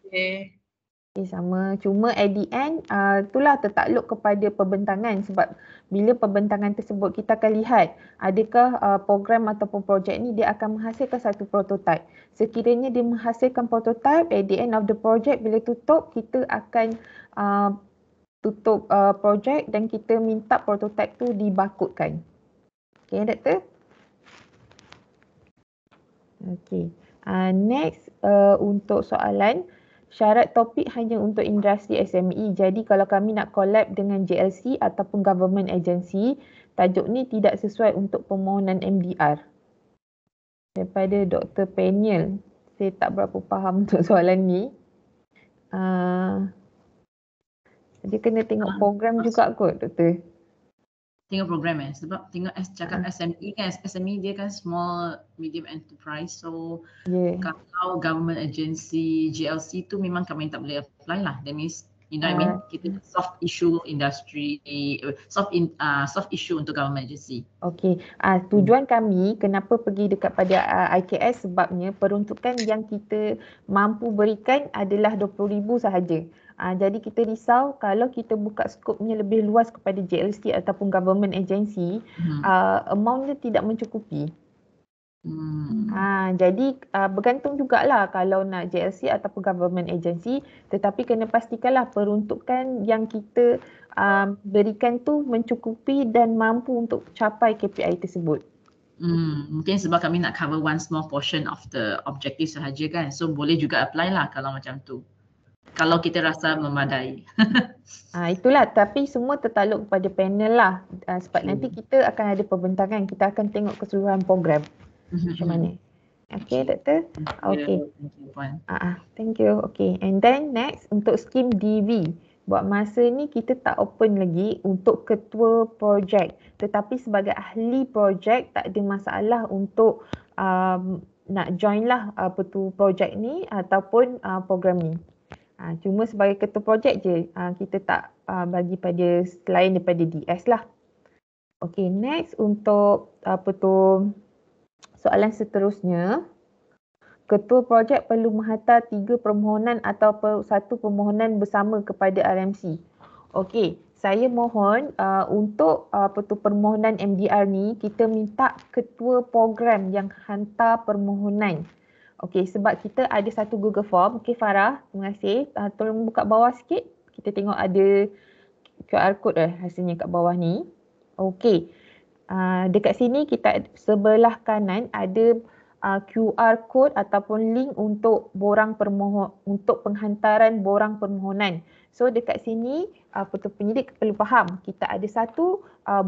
Okay, sama. Cuma at the end itulah tertakluk kepada pembentangan, sebab bila pembentangan tersebut kita akan lihat adakah program ataupun projek ni dia akan menghasilkan satu prototype. Sekiranya dia menghasilkan prototype, at the end of the project bila tutup, kita akan tutup projek dan kita minta prototype tu dibarcode-kan. Okay, doktor? Okay. Next, untuk soalan, syarat topik hanya untuk industri SME. Jadi kalau kami nak collab dengan JLC ataupun government agency, tajuk ni tidak sesuai untuk permohonan MDR. Daripada Dr. Peniel. Saya tak berapa faham untuk soalan ni. Dia kena tengok program juga kot, doktor. Tengok program sebab tengok cakap SME kan, SME dia kan small medium enterprise, so kalau government agency GLC tu memang kami tak boleh apply lah. That means You know what I mean? Kita soft issue industry, soft issue untuk government agency. Okey, tujuan kami kenapa pergi dekat pada IKS sebabnya peruntukan yang kita mampu berikan adalah 20,000 sahaja. Jadi kita risau kalau kita buka skopnya lebih luas kepada JLC ataupun government agency, amountnya tidak mencukupi. Jadi bergantung jugalah kalau nak JLC ataupun government agency, tetapi kena pastikanlah peruntukan yang kita berikan tu mencukupi dan mampu untuk capai KPI tersebut. Mungkin sebab kami nak cover one small portion of the objective sahaja kan, so boleh juga apply lah kalau macam tu, kalau kita rasa memadai. Itulah, tapi semua tertakluk kepada panel lah, sebab nanti kita akan ada pembentangan, kita akan tengok keseluruhan program macam mana. Okay, Doktor? Okay. Thank you. Okay, and then next untuk skim DV. Buat masa ni kita tak open lagi untuk ketua projek, tetapi sebagai ahli projek tak ada masalah untuk nak join lah projek ni ataupun program ni. Cuma sebagai ketua projek je, kita tak bagi pada selain daripada DS lah. Okay, next untuk soalan seterusnya. Ketua projek perlu menghantar 3 permohonan atau 1 permohonan bersama kepada RMC. Okey, saya mohon untuk permohonan MDR ni kita minta ketua program yang hantar permohonan. Okey, sebab kita ada satu Google Form. Okey Farah, terima kasih. Tolong buka bawah sikit. Kita tengok ada QR code rasanya kat bawah ni. Okey. Dekat sini kita sebelah kanan ada QR code ataupun link untuk untuk penghantaran borang permohonan. So dekat sini penyidik perlu faham kita ada 1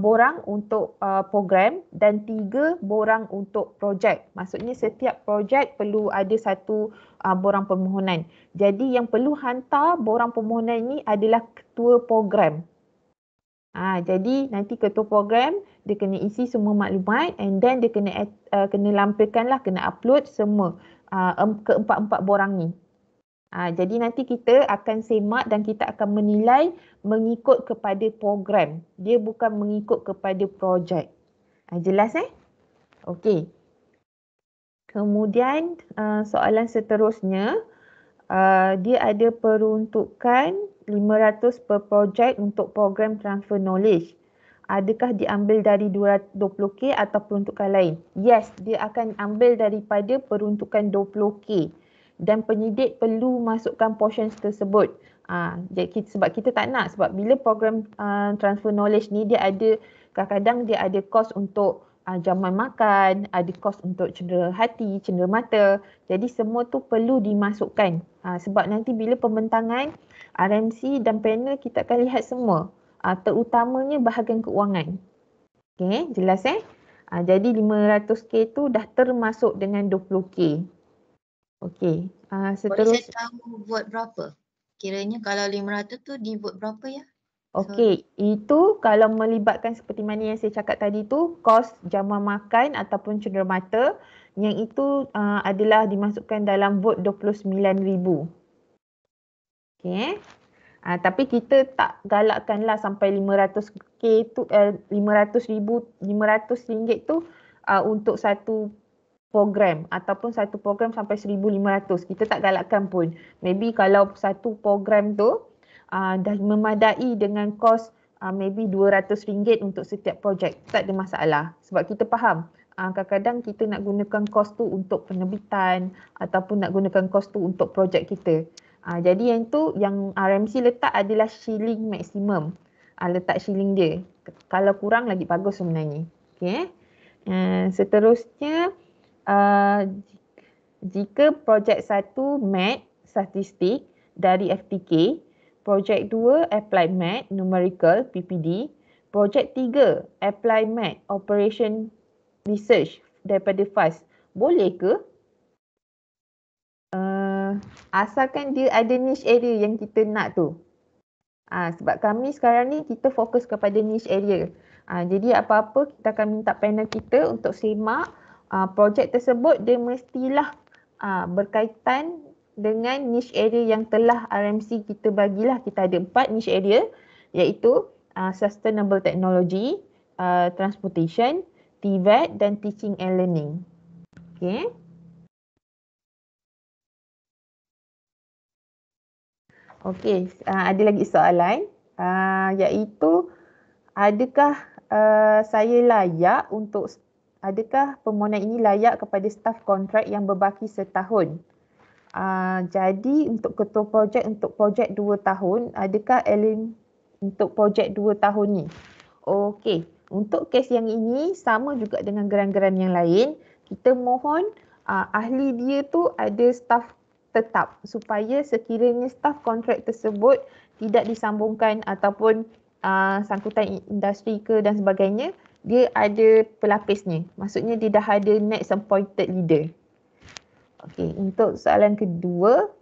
borang untuk program dan 3 borang untuk projek. Maksudnya setiap projek perlu ada 1 borang permohonan. Jadi yang perlu hantar borang permohonan ini adalah ketua program. Jadi nanti ketua program dia kena isi semua maklumat and then dia kena lampirkanlah, kena upload semua keempat-empat borang ni. Jadi nanti kita akan semak dan kita akan menilai mengikut kepada program. Dia bukan mengikut kepada projek. Jelas Okey. Kemudian soalan seterusnya, dia ada peruntukan 500 per projek untuk program transfer knowledge. Adakah diambil dari 20K atau peruntukan lain? Yes, dia akan ambil daripada peruntukan 20K. Dan penyidik perlu masukkan portion tersebut. Jadi sebab kita tak nak, sebab bila program transfer knowledge ni dia ada, kadang-kadang dia ada kos untuk jamuan makan, ada kos untuk cedera hati, cedera mata. Jadi semua tu perlu dimasukkan. Sebab nanti bila pembentangan RMC dan panel kita akan lihat semua. Terutamanya bahagian keuangan. Okey, jelas jadi 500K tu dah termasuk dengan 20K. Okey, boleh saya tahu vote berapa? Kiranya kalau 500 tu di vote berapa ya? Okey, itu kalau melibatkan seperti mana yang saya cakap tadi tu, kos jamuan makan ataupun cedera mata, yang itu adalah dimasukkan dalam vote 29,000. Okey. Tapi kita tak galakkanlah sampai 500K tu, 500 ringgit tu untuk satu program ataupun satu program sampai 1,500. Kita tak galakkan pun. Maybe kalau satu program tu dah memadai dengan kos maybe RM200 untuk setiap projek, tak ada masalah. Sebab kita faham kadang-kadang kita nak gunakan kos tu untuk penerbitan ataupun nak gunakan kos tu untuk projek kita. Jadi yang tu yang RMC letak adalah shilling maksimum. Letak shilling dia. Kalau kurang lagi bagus sebenarnya. Okay. Seterusnya, jika projek 1 math statistik dari FTK, projek 2 apply math numerical PPD, projek 3 apply math operation research daripada FAST, boleh ke? Asalkan dia ada niche area yang kita nak tu. Sebab kami sekarang ni kita fokus kepada niche area. Jadi apa-apa kita akan minta panel kita untuk semak projek tersebut, dia mestilah berkaitan dengan niche area yang telah RMC kita bagilah. Kita ada 4 niche area, iaitu Sustainable Technology, Transportation, TVET dan Teaching and Learning. Okay. Okey, ada lagi soalan, iaitu adakah saya layak untuk, adakah permohonan ini layak kepada staf kontrak yang berbaki setahun? Jadi untuk ketua projek untuk projek 2 tahun, adakah untuk projek 2 tahun ni? Okey, untuk kes yang ini sama juga dengan geran-geran yang lain, kita mohon ahli dia tu ada staf tetap supaya sekiranya staf kontrak tersebut tidak disambungkan ataupun sangkutan industri ke dan sebagainya, dia ada pelapisnya. Maksudnya dia dah ada next appointed leader. Okey, untuk soalan kedua,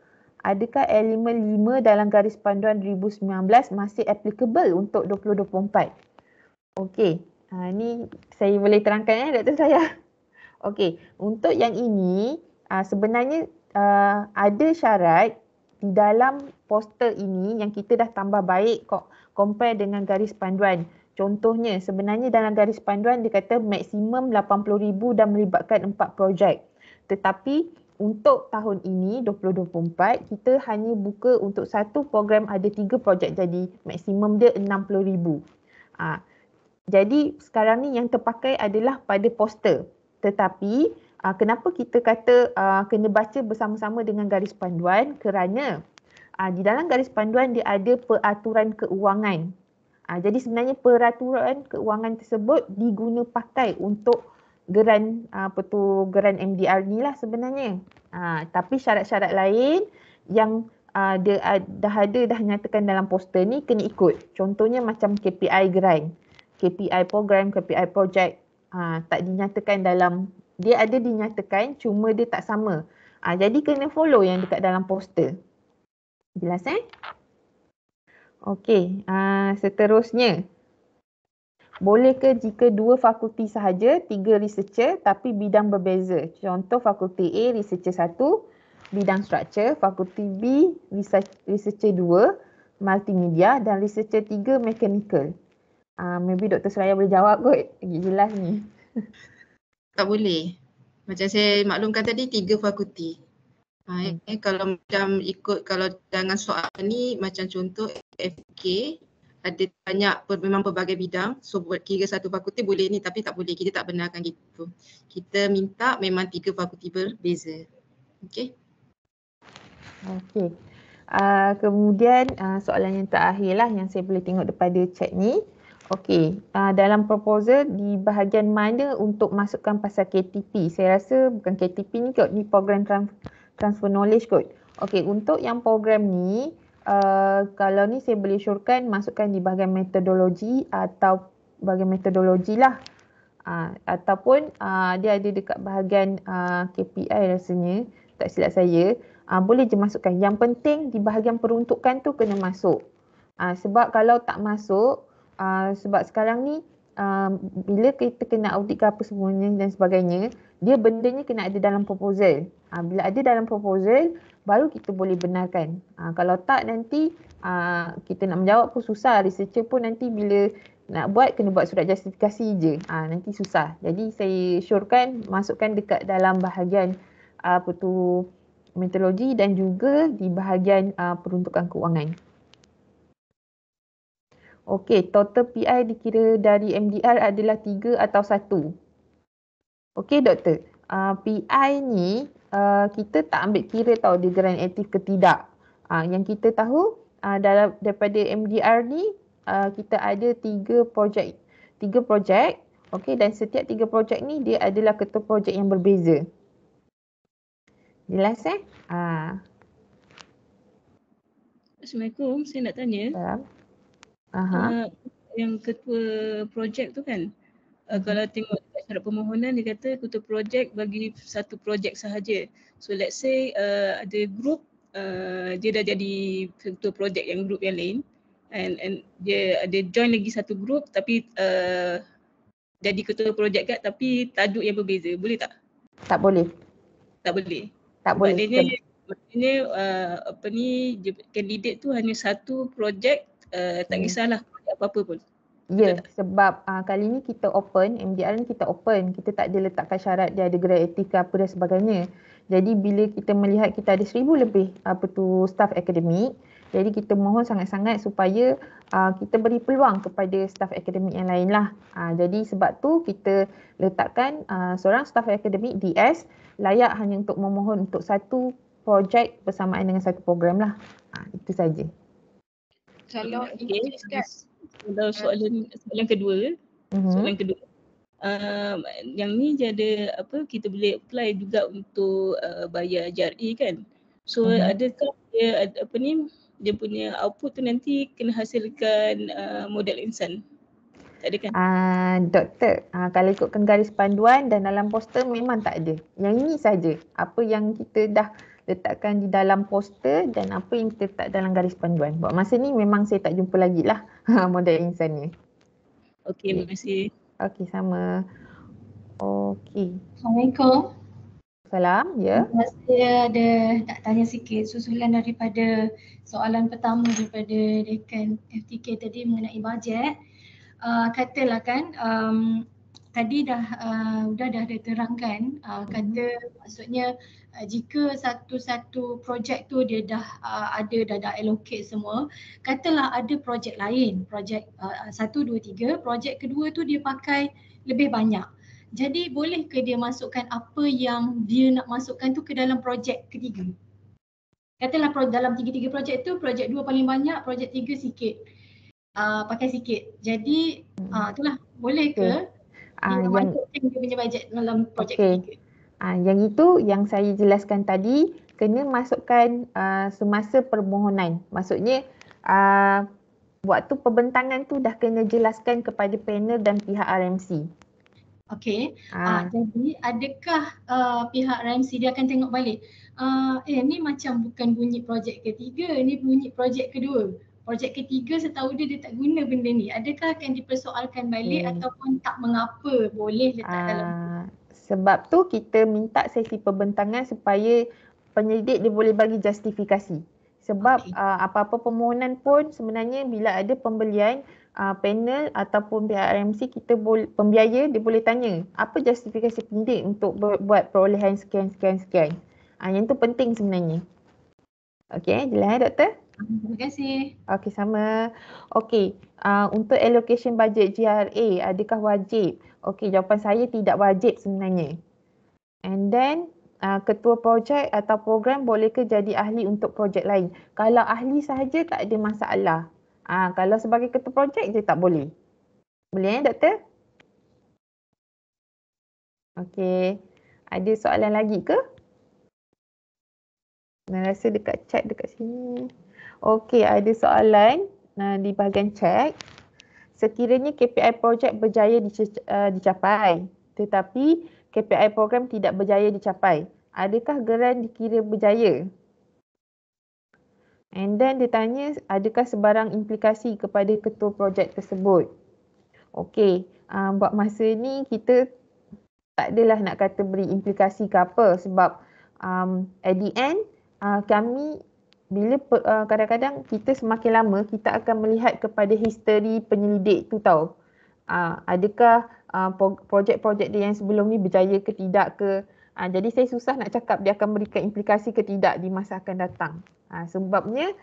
adakah elemen 5 dalam garis panduan 2019 masih applicable untuk 2024? Okey, ni saya boleh terangkan Dr. Saya. Okey, untuk yang ini sebenarnya ada syarat di dalam poster ini yang kita dah tambah baik compare dengan garis panduan. Contohnya sebenarnya dalam garis panduan dia kata maksimum 80,000 dan melibatkan 4 projek. Tetapi untuk tahun ini 2024 kita hanya buka untuk satu program ada 3 projek, jadi maksimum dia 60,000. Jadi sekarang ni yang terpakai adalah pada poster. Tetapi kenapa kita kata kena baca bersama-sama dengan garis panduan? Kerana di dalam garis panduan dia ada peraturan keuangan. Jadi sebenarnya peraturan keuangan tersebut diguna pakai untuk geran geran MDR ni lah sebenarnya. Tapi syarat-syarat lain yang dia dah nyatakan dalam poster ni kena ikut. Contohnya macam KPI geran, KPI program, KPI projek tak dinyatakan dalam, dia ada dinyatakan cuma dia tak sama. Jadi kena follow yang dekat dalam poster. Jelas Okey, seterusnya. Bolehkah jika 2 fakulti sahaja, 3 researcher tapi bidang berbeza? Contoh fakulti A, researcher 1, bidang struktur, fakulti B, researcher 2, multimedia dan researcher 3, mechanical. Maybe Dr. Seraya boleh jawab kot. Jelas ni. Tak boleh. Macam saya maklumkan tadi 3 fakulti. Kalau macam ikut, kalau dengan soal ni macam contoh FK ada banyak memang pelbagai bidang, so buat kira satu fakulti boleh ni, tapi tak boleh, kita tak benarkan gitu. Kita minta memang 3 fakulti berbeza. Okey. Okey. Kemudian soalan yang terakhir lah yang saya boleh tengok daripada chat ni. Okey, dalam proposal di bahagian mana untuk masukkan pasal KTP? Saya rasa bukan KTP ni kot, ni program transfer knowledge kot. Okey, untuk yang program ni, kalau ni saya boleh syorkan masukkan di bahagian metodologi atau bahagian metodologi lah. Ataupun dia ada dekat bahagian KPI rasanya, tak silap saya. Boleh je masukkan. Yang penting di bahagian peruntukan tu kena masuk. Sebab kalau tak masuk, sebab sekarang ni bila kita kena audit ke apa semuanya dan sebagainya, dia bendanya kena ada dalam proposal. Bila ada dalam proposal, baru kita boleh benarkan. Kalau tak nanti kita nak menjawab pun susah. Researcher pun nanti bila nak buat kena buat surat justifikasi je. Nanti susah. Jadi saya syorkan masukkan dekat dalam bahagian metodologi dan juga di bahagian peruntukan keuangan. Okey, total PI dikira dari MDR adalah 3 atau 1. Okey doktor, PI ni kita tak ambil kira tau dia geran aktif ke tidak. Yang kita tahu daripada MDR ni kita ada 3 projek. Okey, dan setiap 3 projek ni dia adalah ketua projek yang berbeza. Jelas Assalamualaikum, saya nak tanya. Yang ketua projek tu kan, kalau tengok syarat permohonan dia kata ketua projek bagi satu projek sahaja. So let's say ada group, dia dah jadi ketua projek yang group yang lain, and dia ada join lagi satu group tapi jadi ketua projek tapi tajuk yang berbeza. Boleh tak? Tak boleh. Tak boleh. Tak boleh. Maksudnya kandidat tu hanya satu projek, tak kisahlah projek apa-apa pun. Ya, sebab kali ni kita open, MDR ni kita open. Kita tak ada letakkan syarat dia ada grade aktif ke apa dan sebagainya. Jadi bila kita melihat kita ada 1,000 lebih staff akademik, jadi kita mohon sangat-sangat supaya kita beri peluang kepada staff akademik yang lain lah. Jadi sebab tu kita letakkan seorang staff akademik DS layak hanya untuk memohon untuk satu projek bersamaan dengan satu program lah. Itu saja. Kalau Kalau soalan kedua, soalan kedua. Yang ni dia ada kita boleh apply juga untuk bayar JRE kan. So adakah dia dia punya output tu nanti kena hasilkan modal insan? Tak ada kan? Doktor, kalau ikutkan garis panduan dan dalam poster memang tak ada. Yang ini saja. Apa yang kita dah letakkan di dalam poster dan apa yang kita letak dalam garis panduan. Buat masa ni memang saya tak jumpa lagi lah modal insannya. Okey, terima kasih. Okey, sama. Okey. Assalamualaikum. Salam, ya. Saya ada nak tanya sikit susulan daripada soalan pertama daripada Dekan FTK tadi mengenai bajet. Katalah kan tadi dah diterangkan kata maksudnya jika satu-satu projek tu dia dah allocate semua, katalah ada projek lain, projek 1, 2, 3, projek kedua tu dia pakai lebih banyak. Jadi boleh ke dia masukkan apa yang dia nak masukkan tu ke dalam projek ketiga? Katalah dalam 3 projek tu, projek 2 paling banyak, projek 3 sikit. Pakai sikit. Jadi itulah boleh ke dia masukkan dia punya bajet dalam projek ketiga? Yang itu yang saya jelaskan tadi kena masukkan semasa permohonan. Maksudnya waktu pembentangan tu dah kena jelaskan kepada panel dan pihak RMC. Okey. Jadi adakah pihak RMC dia akan tengok balik ni macam bukan bunyi projek ketiga, ni bunyi projek kedua. Projek ketiga setahu dia tak guna benda ni. Adakah akan dipersoalkan balik ataupun tak mengapa boleh letak dalam? Sebab tu kita minta sesi pembentangan supaya penyelidik dia boleh bagi justifikasi. Sebab apa-apa permohonan pun sebenarnya bila ada pembelian panel ataupun pihak RMC pembiaya dia boleh tanya apa justifikasi penyidik untuk buat perolehan sekian. Yang tu penting sebenarnya. Okey, jelas doktor? Terima kasih. Okey, sama. Okey, untuk allocation budget GRA adakah wajib? Okey, jawapan saya tidak wajib sebenarnya. And then ketua projek atau program boleh ke jadi ahli untuk projek lain? Kalau ahli sahaja tak ada masalah. Kalau sebagai ketua projek je tak boleh. Boleh doktor? Okey. Ada soalan lagi ke? Saya rasa dekat chat dekat sini. Okey, ada soalan di bahagian chat. Sekiranya KPI projek berjaya dicapai, tetapi KPI program tidak berjaya dicapai, adakah geran dikira berjaya? And then dia tanya, adakah sebarang implikasi kepada ketua projek tersebut? Okey, buat masa ni kita tak adalah nak kata beri implikasi ke apa sebab at the end kami bila kadang-kadang kita semakin lama kita akan melihat kepada history penyelidik tu tahu. Adakah projek-projek dia yang sebelum ni berjaya ke tidak ke. Jadi saya susah nak cakap dia akan berikan implikasi ke tidak di masa akan datang. Sebabnya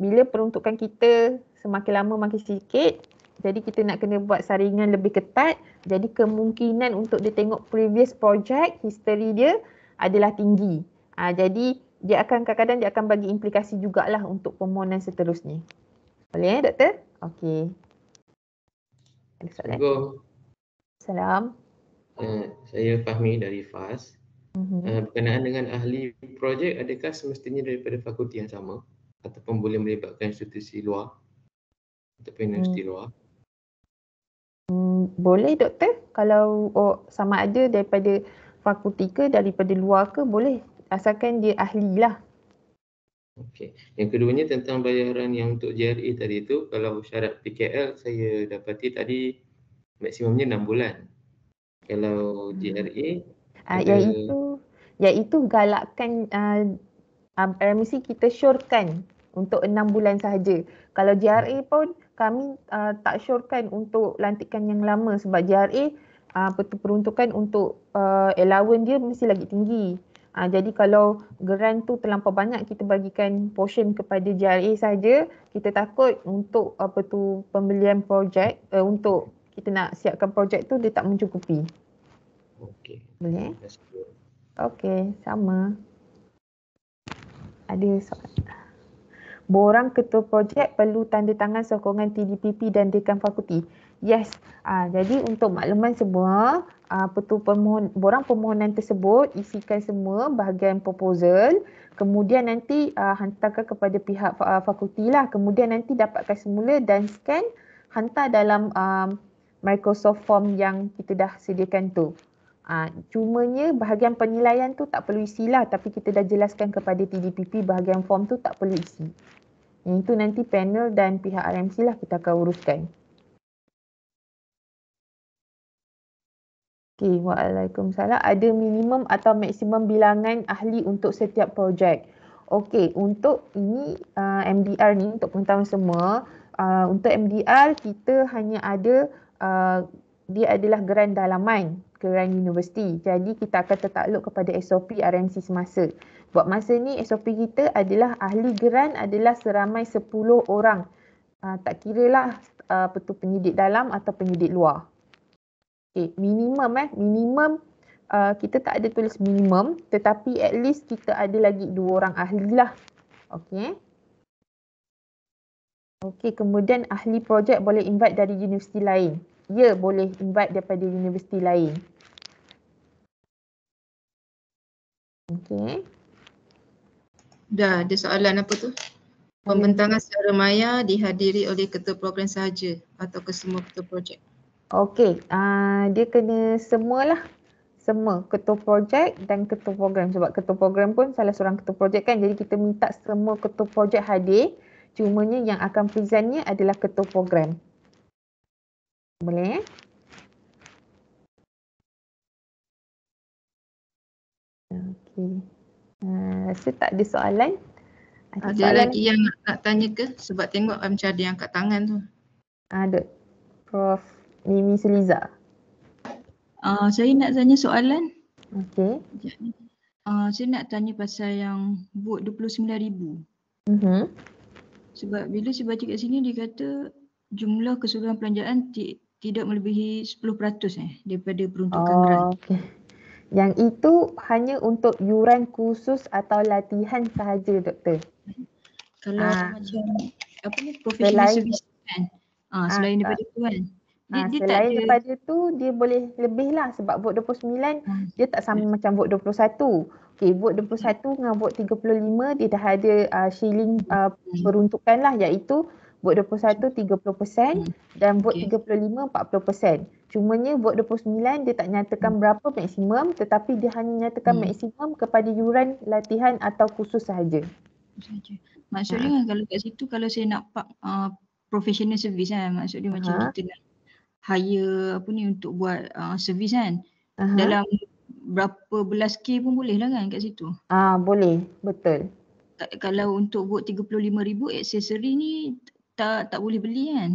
bila peruntukan kita semakin lama makin sedikit, jadi kita nak kena buat saringan lebih ketat. Jadi kemungkinan untuk dia tengok previous project, history dia adalah tinggi. Jadi dia akan kadang-kadang dia akan bagi implikasi jugalah untuk permohonan seterusnya. Boleh doktor? Okey. Ada soalan? Salam. Saya Fahmi dari FAS. Berkenaan dengan ahli projek, adakah semestinya daripada fakulti yang sama ataupun boleh melibatkan institusi luar ataupun universiti luar? Boleh doktor. Kalau sama ada daripada fakulti ke daripada luar ke boleh. Asalkan dia ahli lah. Okey. Yang keduanya tentang bayaran yang untuk JRE tadi tu, kalau syarat PKL saya dapati tadi maksimumnya 6 bulan. Kalau JRE iaitu galakkan RMC kita syorkan untuk 6 bulan sahaja. Kalau JRA pun kami tak syorkan untuk lantikan yang lama sebab JRA peruntukan untuk allowance dia mesti lagi tinggi. Jadi kalau grant tu terlampau banyak kita bagikan portion kepada JRA saja, kita takut untuk pembelian projek untuk kita nak siapkan projek tu dia tak mencukupi. Okey. Boleh? Okey, sama. Ada soalan. Borang ketua projek perlu tanda tangan sokongan TDPP dan dekan fakulti. Yes. Jadi untuk makluman semua, borang permohonan tersebut isikan semua bahagian proposal, kemudian nanti hantarkan kepada pihak fakulti lah, kemudian nanti dapatkan semula dan scan, hantar dalam Microsoft Form yang kita dah sediakan tu. Cumanya bahagian penilaian tu tak perlu isilah, tapi kita dah jelaskan kepada TDPP bahagian form tu tak perlu isi. Yang itu nanti panel dan pihak RMC lah kita akan uruskan. Okey, waalaikumsalam. Ada minimum atau maksimum bilangan ahli untuk setiap projek? Okey, untuk ini MDR ni untuk pengetahuan semua, untuk MDR kita hanya ada dia adalah geran dalaman, geran universiti. Jadi kita akan tertakluk kepada SOP RMC semasa. Buat masa ni SOP kita adalah ahli geran adalah seramai 10 orang. Tak kira lah penyidik dalam atau penyidik luar. Okay, minimum kita tak ada tulis minimum, tetapi at least kita ada lagi 2 orang ahli lah. Okey. Okey, kemudian ahli projek boleh invite dari universiti lain. Ya, boleh invite daripada universiti lain. Okey. Dah ada soalan apa tu? Pembentangan secara maya dihadiri oleh ketua program sahaja atau ke semua ketua projek? Okey, dia kena semualah. Semua ketua projek dan ketua program, sebab ketua program pun salah seorang ketua projek kan, jadi kita minta semua ketua projek hadir, cumanya yang akan presentnya adalah ketua program. Boleh? Okey. Rasa tak ada soalan. Ada soalan lagi yang nak tanya ke? Sebab tengok macam ada yang kat tangan tu. Ada. Prof. Mimi Suliza. Saya nak tanya soalan. Okey. Saya nak tanya pasal yang vote 29,000. Sebab bila saya baca kat sini dia kata jumlah keseluruhan pelanjaan tidak melebihi 10% daripada peruntukan grant. Okay. Yang itu hanya untuk yuran khusus atau latihan sahaja, Doktor. Kalau macam apa ni professional service kan. Selain daripada tu kan. Dia selain tak ada, daripada tu dia boleh lebih lah sebab vote 29 dia tak sama macam vote 21. Okey, vote 21 dengan vote 35 dia dah ada shilling peruntukan lah, iaitu vote 21 30% dan vote 35 40%. Cumanya vote 29 dia tak nyatakan berapa maksimum, tetapi dia hanya nyatakan maksimum kepada yuran latihan atau khusus sahaja. Maksudnya kan kalau kat situ kalau saya nak professional service kan, maksud dia macam kita nak hire apa ni untuk buat servis kan. Dalam berapa belas K pun boleh lah kan kat situ. Boleh, betul. Kalau untuk vote 35,000 aksesori ni tak boleh beli kan.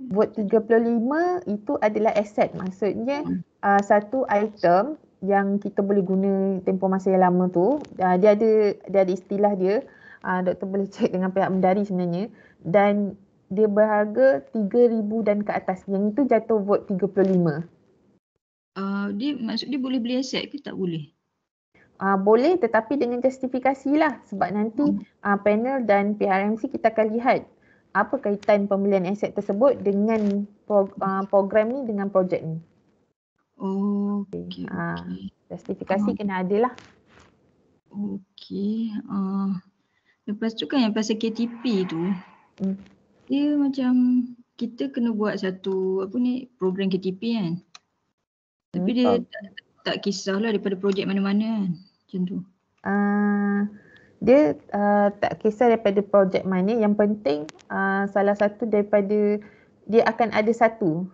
Vote 35 itu adalah aset. Maksudnya satu item yang kita boleh guna tempoh masa yang lama tu, dia ada istilah dia. Doktor boleh cek dengan pihak Mendari sebenarnya, dan dia berharga 3,000 dan ke atas. Yang itu jatuh vote 35. Dia maksud dia boleh beli aset ke tak boleh? Boleh, tetapi dengan justifikasi lah. Sebab nanti panel dan PRMC kita akan lihat apa kaitan pembelian aset tersebut dengan program ni dengan projek ni. Okey. Justifikasi kena ada lah. Okey. Lepas tu kan yang pasal KTP tu, dia macam kita kena buat satu apa ni program KTP kan. Tapi dia tak kisahlah daripada projek mana-mana kan. Macam tu. Dia tak kisah daripada projek mana, yang penting salah satu daripada dia akan ada satu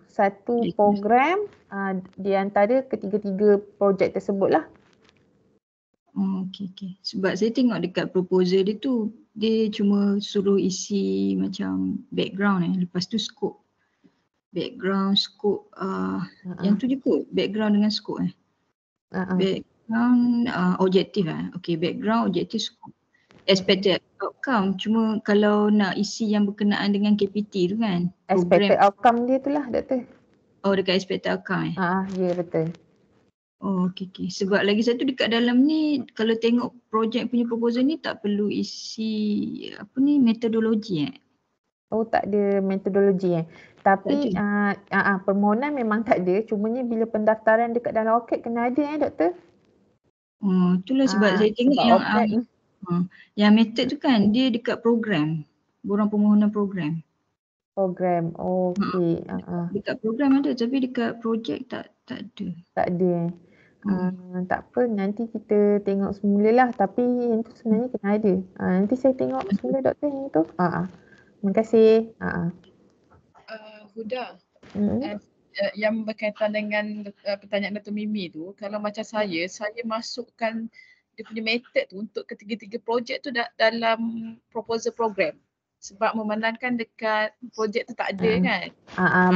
program di antara ketiga-tiga projek tersebut lah. Oh, okey. Sebab saya tengok dekat proposal dia tu, dia cuma suruh isi macam background lepas tu scope. Background, scope, yang tu je kot, background dengan scope Background, objektif okey, background, objektif, scope. Expected outcome, cuma kalau nak isi yang berkenaan dengan KPT tu kan, Expected outcome dia tu lah doktor. Oh, dekat expected outcome Ya betul. Oh, okey. Sebab lagi satu dekat dalam ni, kalau tengok projek punya proposal ni tak perlu isi metodologi Oh, tak ada metodologi Tapi permohonan memang tak ada, cumanya bila pendaftaran dekat dalam OKAD kena ada doktor. Oh, itulah sebab saya tengok yang method tu kan dia dekat program, borang permohonan program. Program, okey. Dekat program ada tapi dekat projek tak ada. Tak ada tak apa, nanti kita tengok semula lah, tapi yang tu sebenarnya kena ada. Nanti saya tengok semula doktor yang tu. Terima kasih. Huda, yang berkaitan dengan pertanyaan Dr. Mimi tu, kalau macam saya masukkan dia punya method tu untuk ketiga-tiga projek tu dalam proposal program. Sebab memandangkan dekat projek tu tak ada kan.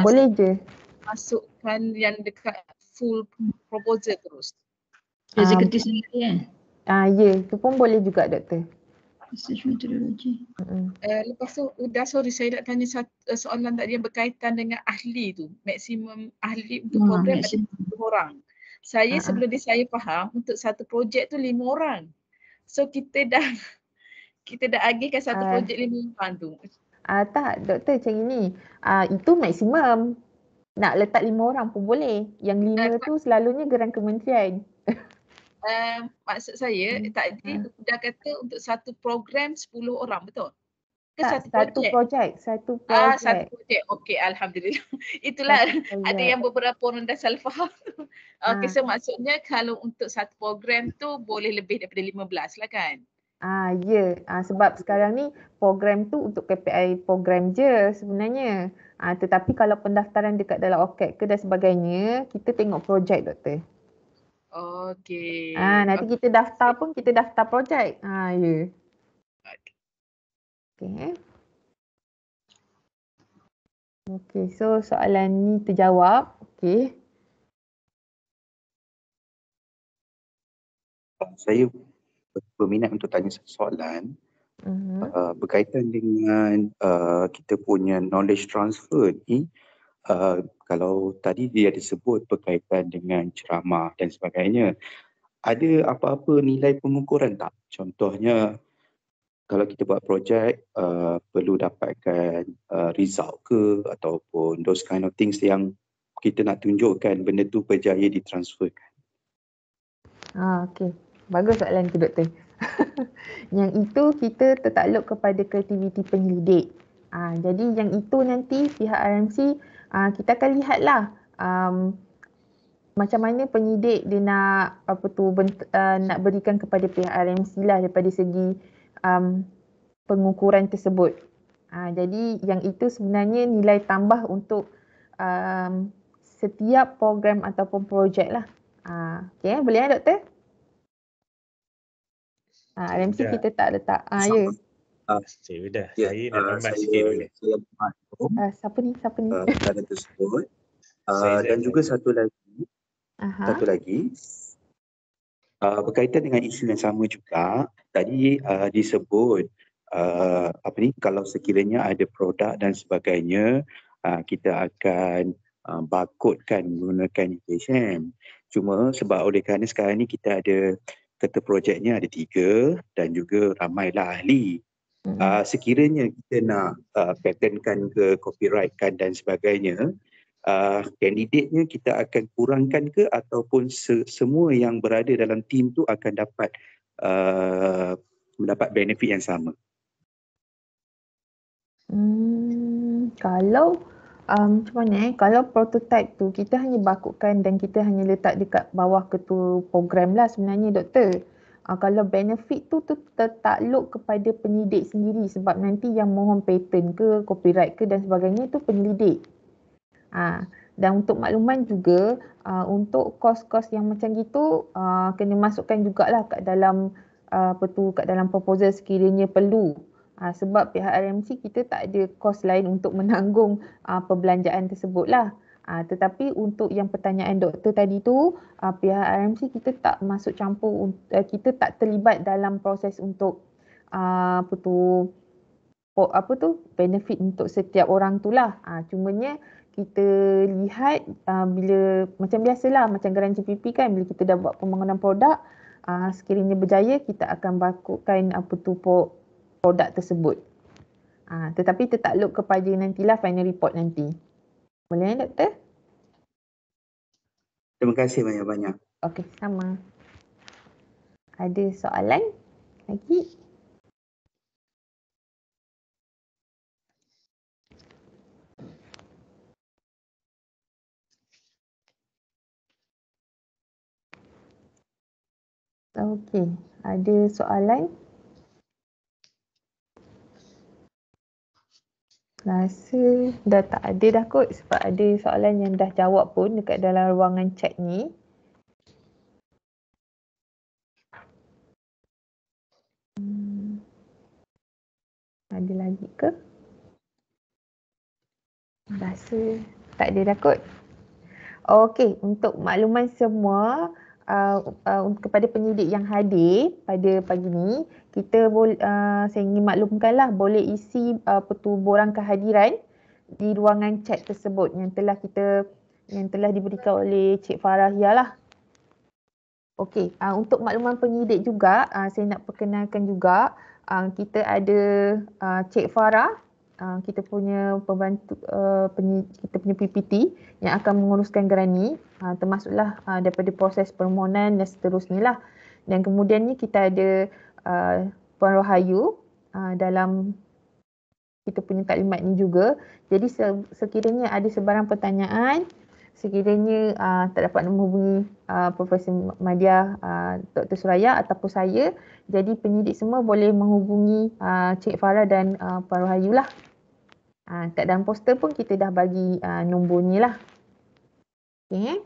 Boleh je. Masukkan yang dekat full proposal terus. Executive sendiri ya, itu pun boleh juga doktor. Research methodology. Lepas tu, sorry saya nak tanya soalan tadi yang berkaitan dengan ahli tu. Maksimum ahli untuk program ada 10 orang. Saya sebelum ni saya faham untuk satu projek tu 5 orang. So kita dah agihkan satu projek 5 orang tu. Tak doktor, macam ini. Itu maksimum. Nak letak 5 orang pun boleh. Yang 5 tu selalunya geran kementerian. Maksud saya tadi dah kata untuk satu program 10 orang, betul? Ke satu projek? Satu projek. Okey, alhamdulillah. Itulah ada yang beberapa orang dah salah faham. Okey, so maksudnya kalau untuk satu program tu boleh lebih daripada 15 lah kan? Ya, sebab sekarang ni program tu untuk KPI program je sebenarnya. Tetapi kalau pendaftaran dekat dalam OKAD ke dan sebagainya, kita tengok projek doktor. Okey. Nanti kita daftar pun kita daftar projek. Ya. Okey, so soalan ni terjawab. Okey. Saya berminat untuk tanya satu soalan berkaitan dengan kita punya knowledge transfer ni. Kalau tadi dia disebut berkaitan dengan ceramah dan sebagainya, ada apa-apa nilai pengukuran tak? Contohnya kalau kita buat projek perlu dapatkan result ke ataupun those kind of things yang kita nak tunjukkan benda tu berjaya ditransferkan. Okey. Bagus soalan tu doktor. Yang itu kita tertakluk kepada kreativiti penyelidik. Jadi yang itu nanti pihak RMC kita akan lihatlah macam mana penyidik dia nak nak berikan kepada pihak RMC lah daripada segi pengukuran tersebut. Jadi yang itu sebenarnya nilai tambah untuk setiap program ataupun projek lah. Okey, boleh doktor? RMC kita tak letak. Ya. Sudah. Saya nak tambah sikit boleh. Siapa ni? Perkara tersebut. Dan juga satu lagi. Berkaitan dengan isu yang sama juga. Tadi disebut kalau sekiranya ada produk dan sebagainya, kita akan barcode-kan menggunakan UTM. Cuma sebab oleh kerana sekarang ni kita ada kata projeknya ada 3 dan juga ramailah ahli. Sekiranya kita nak patentkan ke copyrightkan dan sebagainya, kandidatnya kita akan kurangkan ke ataupun semua yang berada dalam tim tu akan dapat mendapat benefit yang sama? Kalau macam mana kalau prototype tu kita hanya bakutkan dan kita hanya letak dekat bawah ketua program lah sebenarnya doktor. Kalau benefit tu tertakluk kepada penyidik sendiri sebab nanti yang mohon patent ke copyright ke dan sebagainya tu penyelidik. Dan untuk makluman juga, untuk kos-kos yang macam gitu kena masukkan jugalah kat dalam kat dalam proposal sekiranya perlu. Sebab pihak RMC kita tak ada kos lain untuk menanggung perbelanjaan tersebut lah. Tetapi untuk yang pertanyaan doktor tadi tu, pihak RMC kita tak masuk campur, kita tak terlibat dalam proses untuk benefit untuk setiap orang tu lah. Cumanya kita lihat bila macam biasalah macam geran CPP kan, bila kita dah buat pembangunan produk, sekiranya berjaya kita akan bakutkan produk tersebut. Tetapi tertakluk kepada nantilah final report nanti. Boleh doktor? Terima kasih banyak-banyak. Okey, sama. Ada soalan lagi? Okey, ada soalan? Rasa dah tak ada dah kot, sebab ada soalan yang dah jawab pun dekat dalam ruangan chat ni. Ada lagi ke? Rasa tak ada dah kot. Okey, untuk makluman semua kepada penyidik yang hadir pada pagi ni, kita saya ingin maklumkanlah boleh isi borang kehadiran di ruangan chat tersebut yang telah diberikan oleh Cik Farahia lah. Okey, untuk makluman penyidik juga, saya nak perkenalkan juga kita ada Cik Farah, kita punya pembantu kita punya PPT yang akan menguruskan geran ni, termasuklah daripada proses permohonan dan seterusnya lah. Dan kemudian ni kita ada Puan Rohayu dalam kita punya taklimat ni juga. Jadi sekiranya ada sebarang pertanyaan, sekiranya tak dapat menghubungi Profesor Madya, Dr. Suraya ataupun saya, jadi penyidik semua boleh menghubungi Cik Farah dan Puan Rohayu lah. Kat dalam poster pun kita dah bagi nombornya lah. Okay.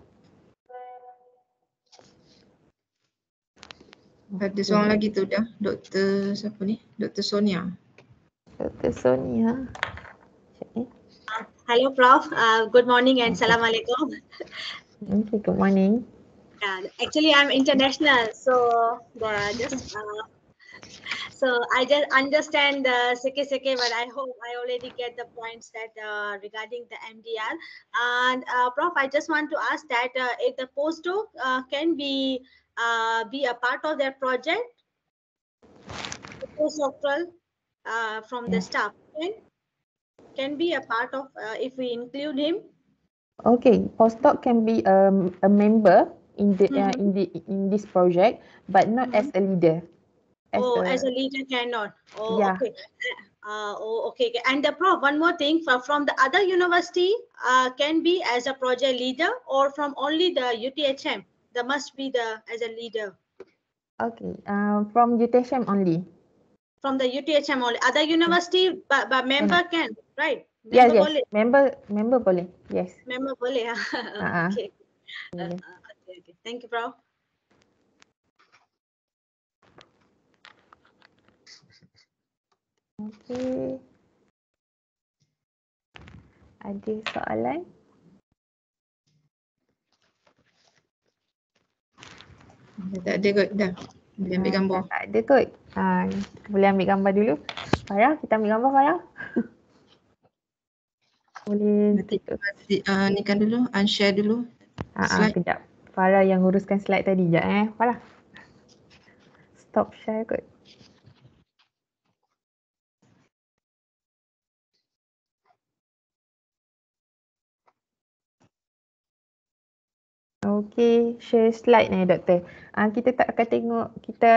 Ada seorang lagi tu dah, Dr. siapa ni? Dr. Sonia. Dr. Sonia. Hello Prof, good morning and salam alaikum. Okay, good morning. Actually I'm international, so I just understand the seke, but I hope I already get the points that regarding the MDR. And Prof, I just want to ask that if the postdoc can be a part of their project, the postdoctoral from the staff can be a part of if we include him. Okay, postdoc can be a member in this project, but not as a leader. As a leader cannot. Yeah. Okay. Okay. And the Prof, one more thing, from the other university can be as a project leader, or from only the UTHM, there must be as a leader. Okay, from UTHM only. From the UTHM only. Other university, but member can, right? Yes. Boleh. Member boleh. Yes. Member boleh. Okay. Okay. Thank you, Prof. Okay. Ada soalan? Tak ada kot, dah. Boleh ambil gambar. Tak ada kot. Boleh ambil gambar dulu. Farah, kita ambil gambar Farah. Boleh. Ni kan dulu, unshare dulu. Kejap. Farah yang uruskan slide tadi. Sekejap Farah. Stop share kot. Okey, share slide ni doktor. Kita tak akan tengok, kita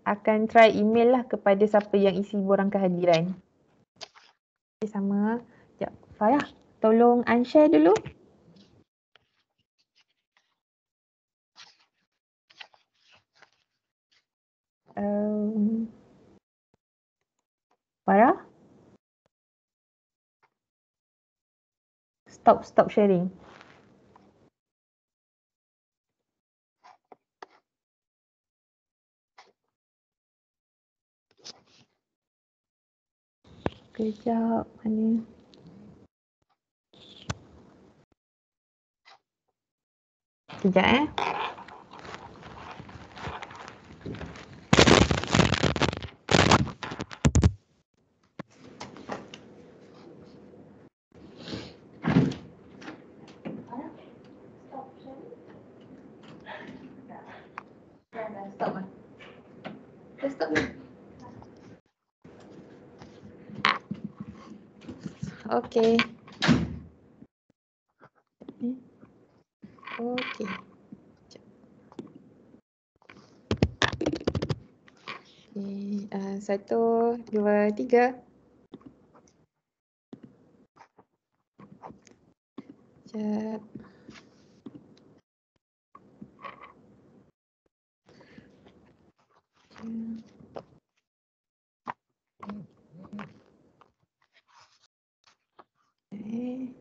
akan try email lah kepada siapa yang isi borang kehadiran. Okay, sama. Sekejap. Farah, tolong unshare dulu. Farah? Stop sharing. Kejap, mana? Kejap Okey. Okey. Okey, 1, 2, 3. Sekejap. Okay.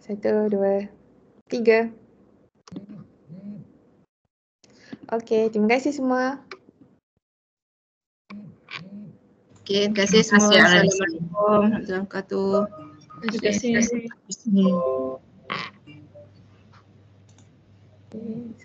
1, 2, 3. Okey, terima kasih semua. Okey, terima kasih semua. Assalamualaikum warahmatullahi wabarakatuh. Terima kasih. Okay.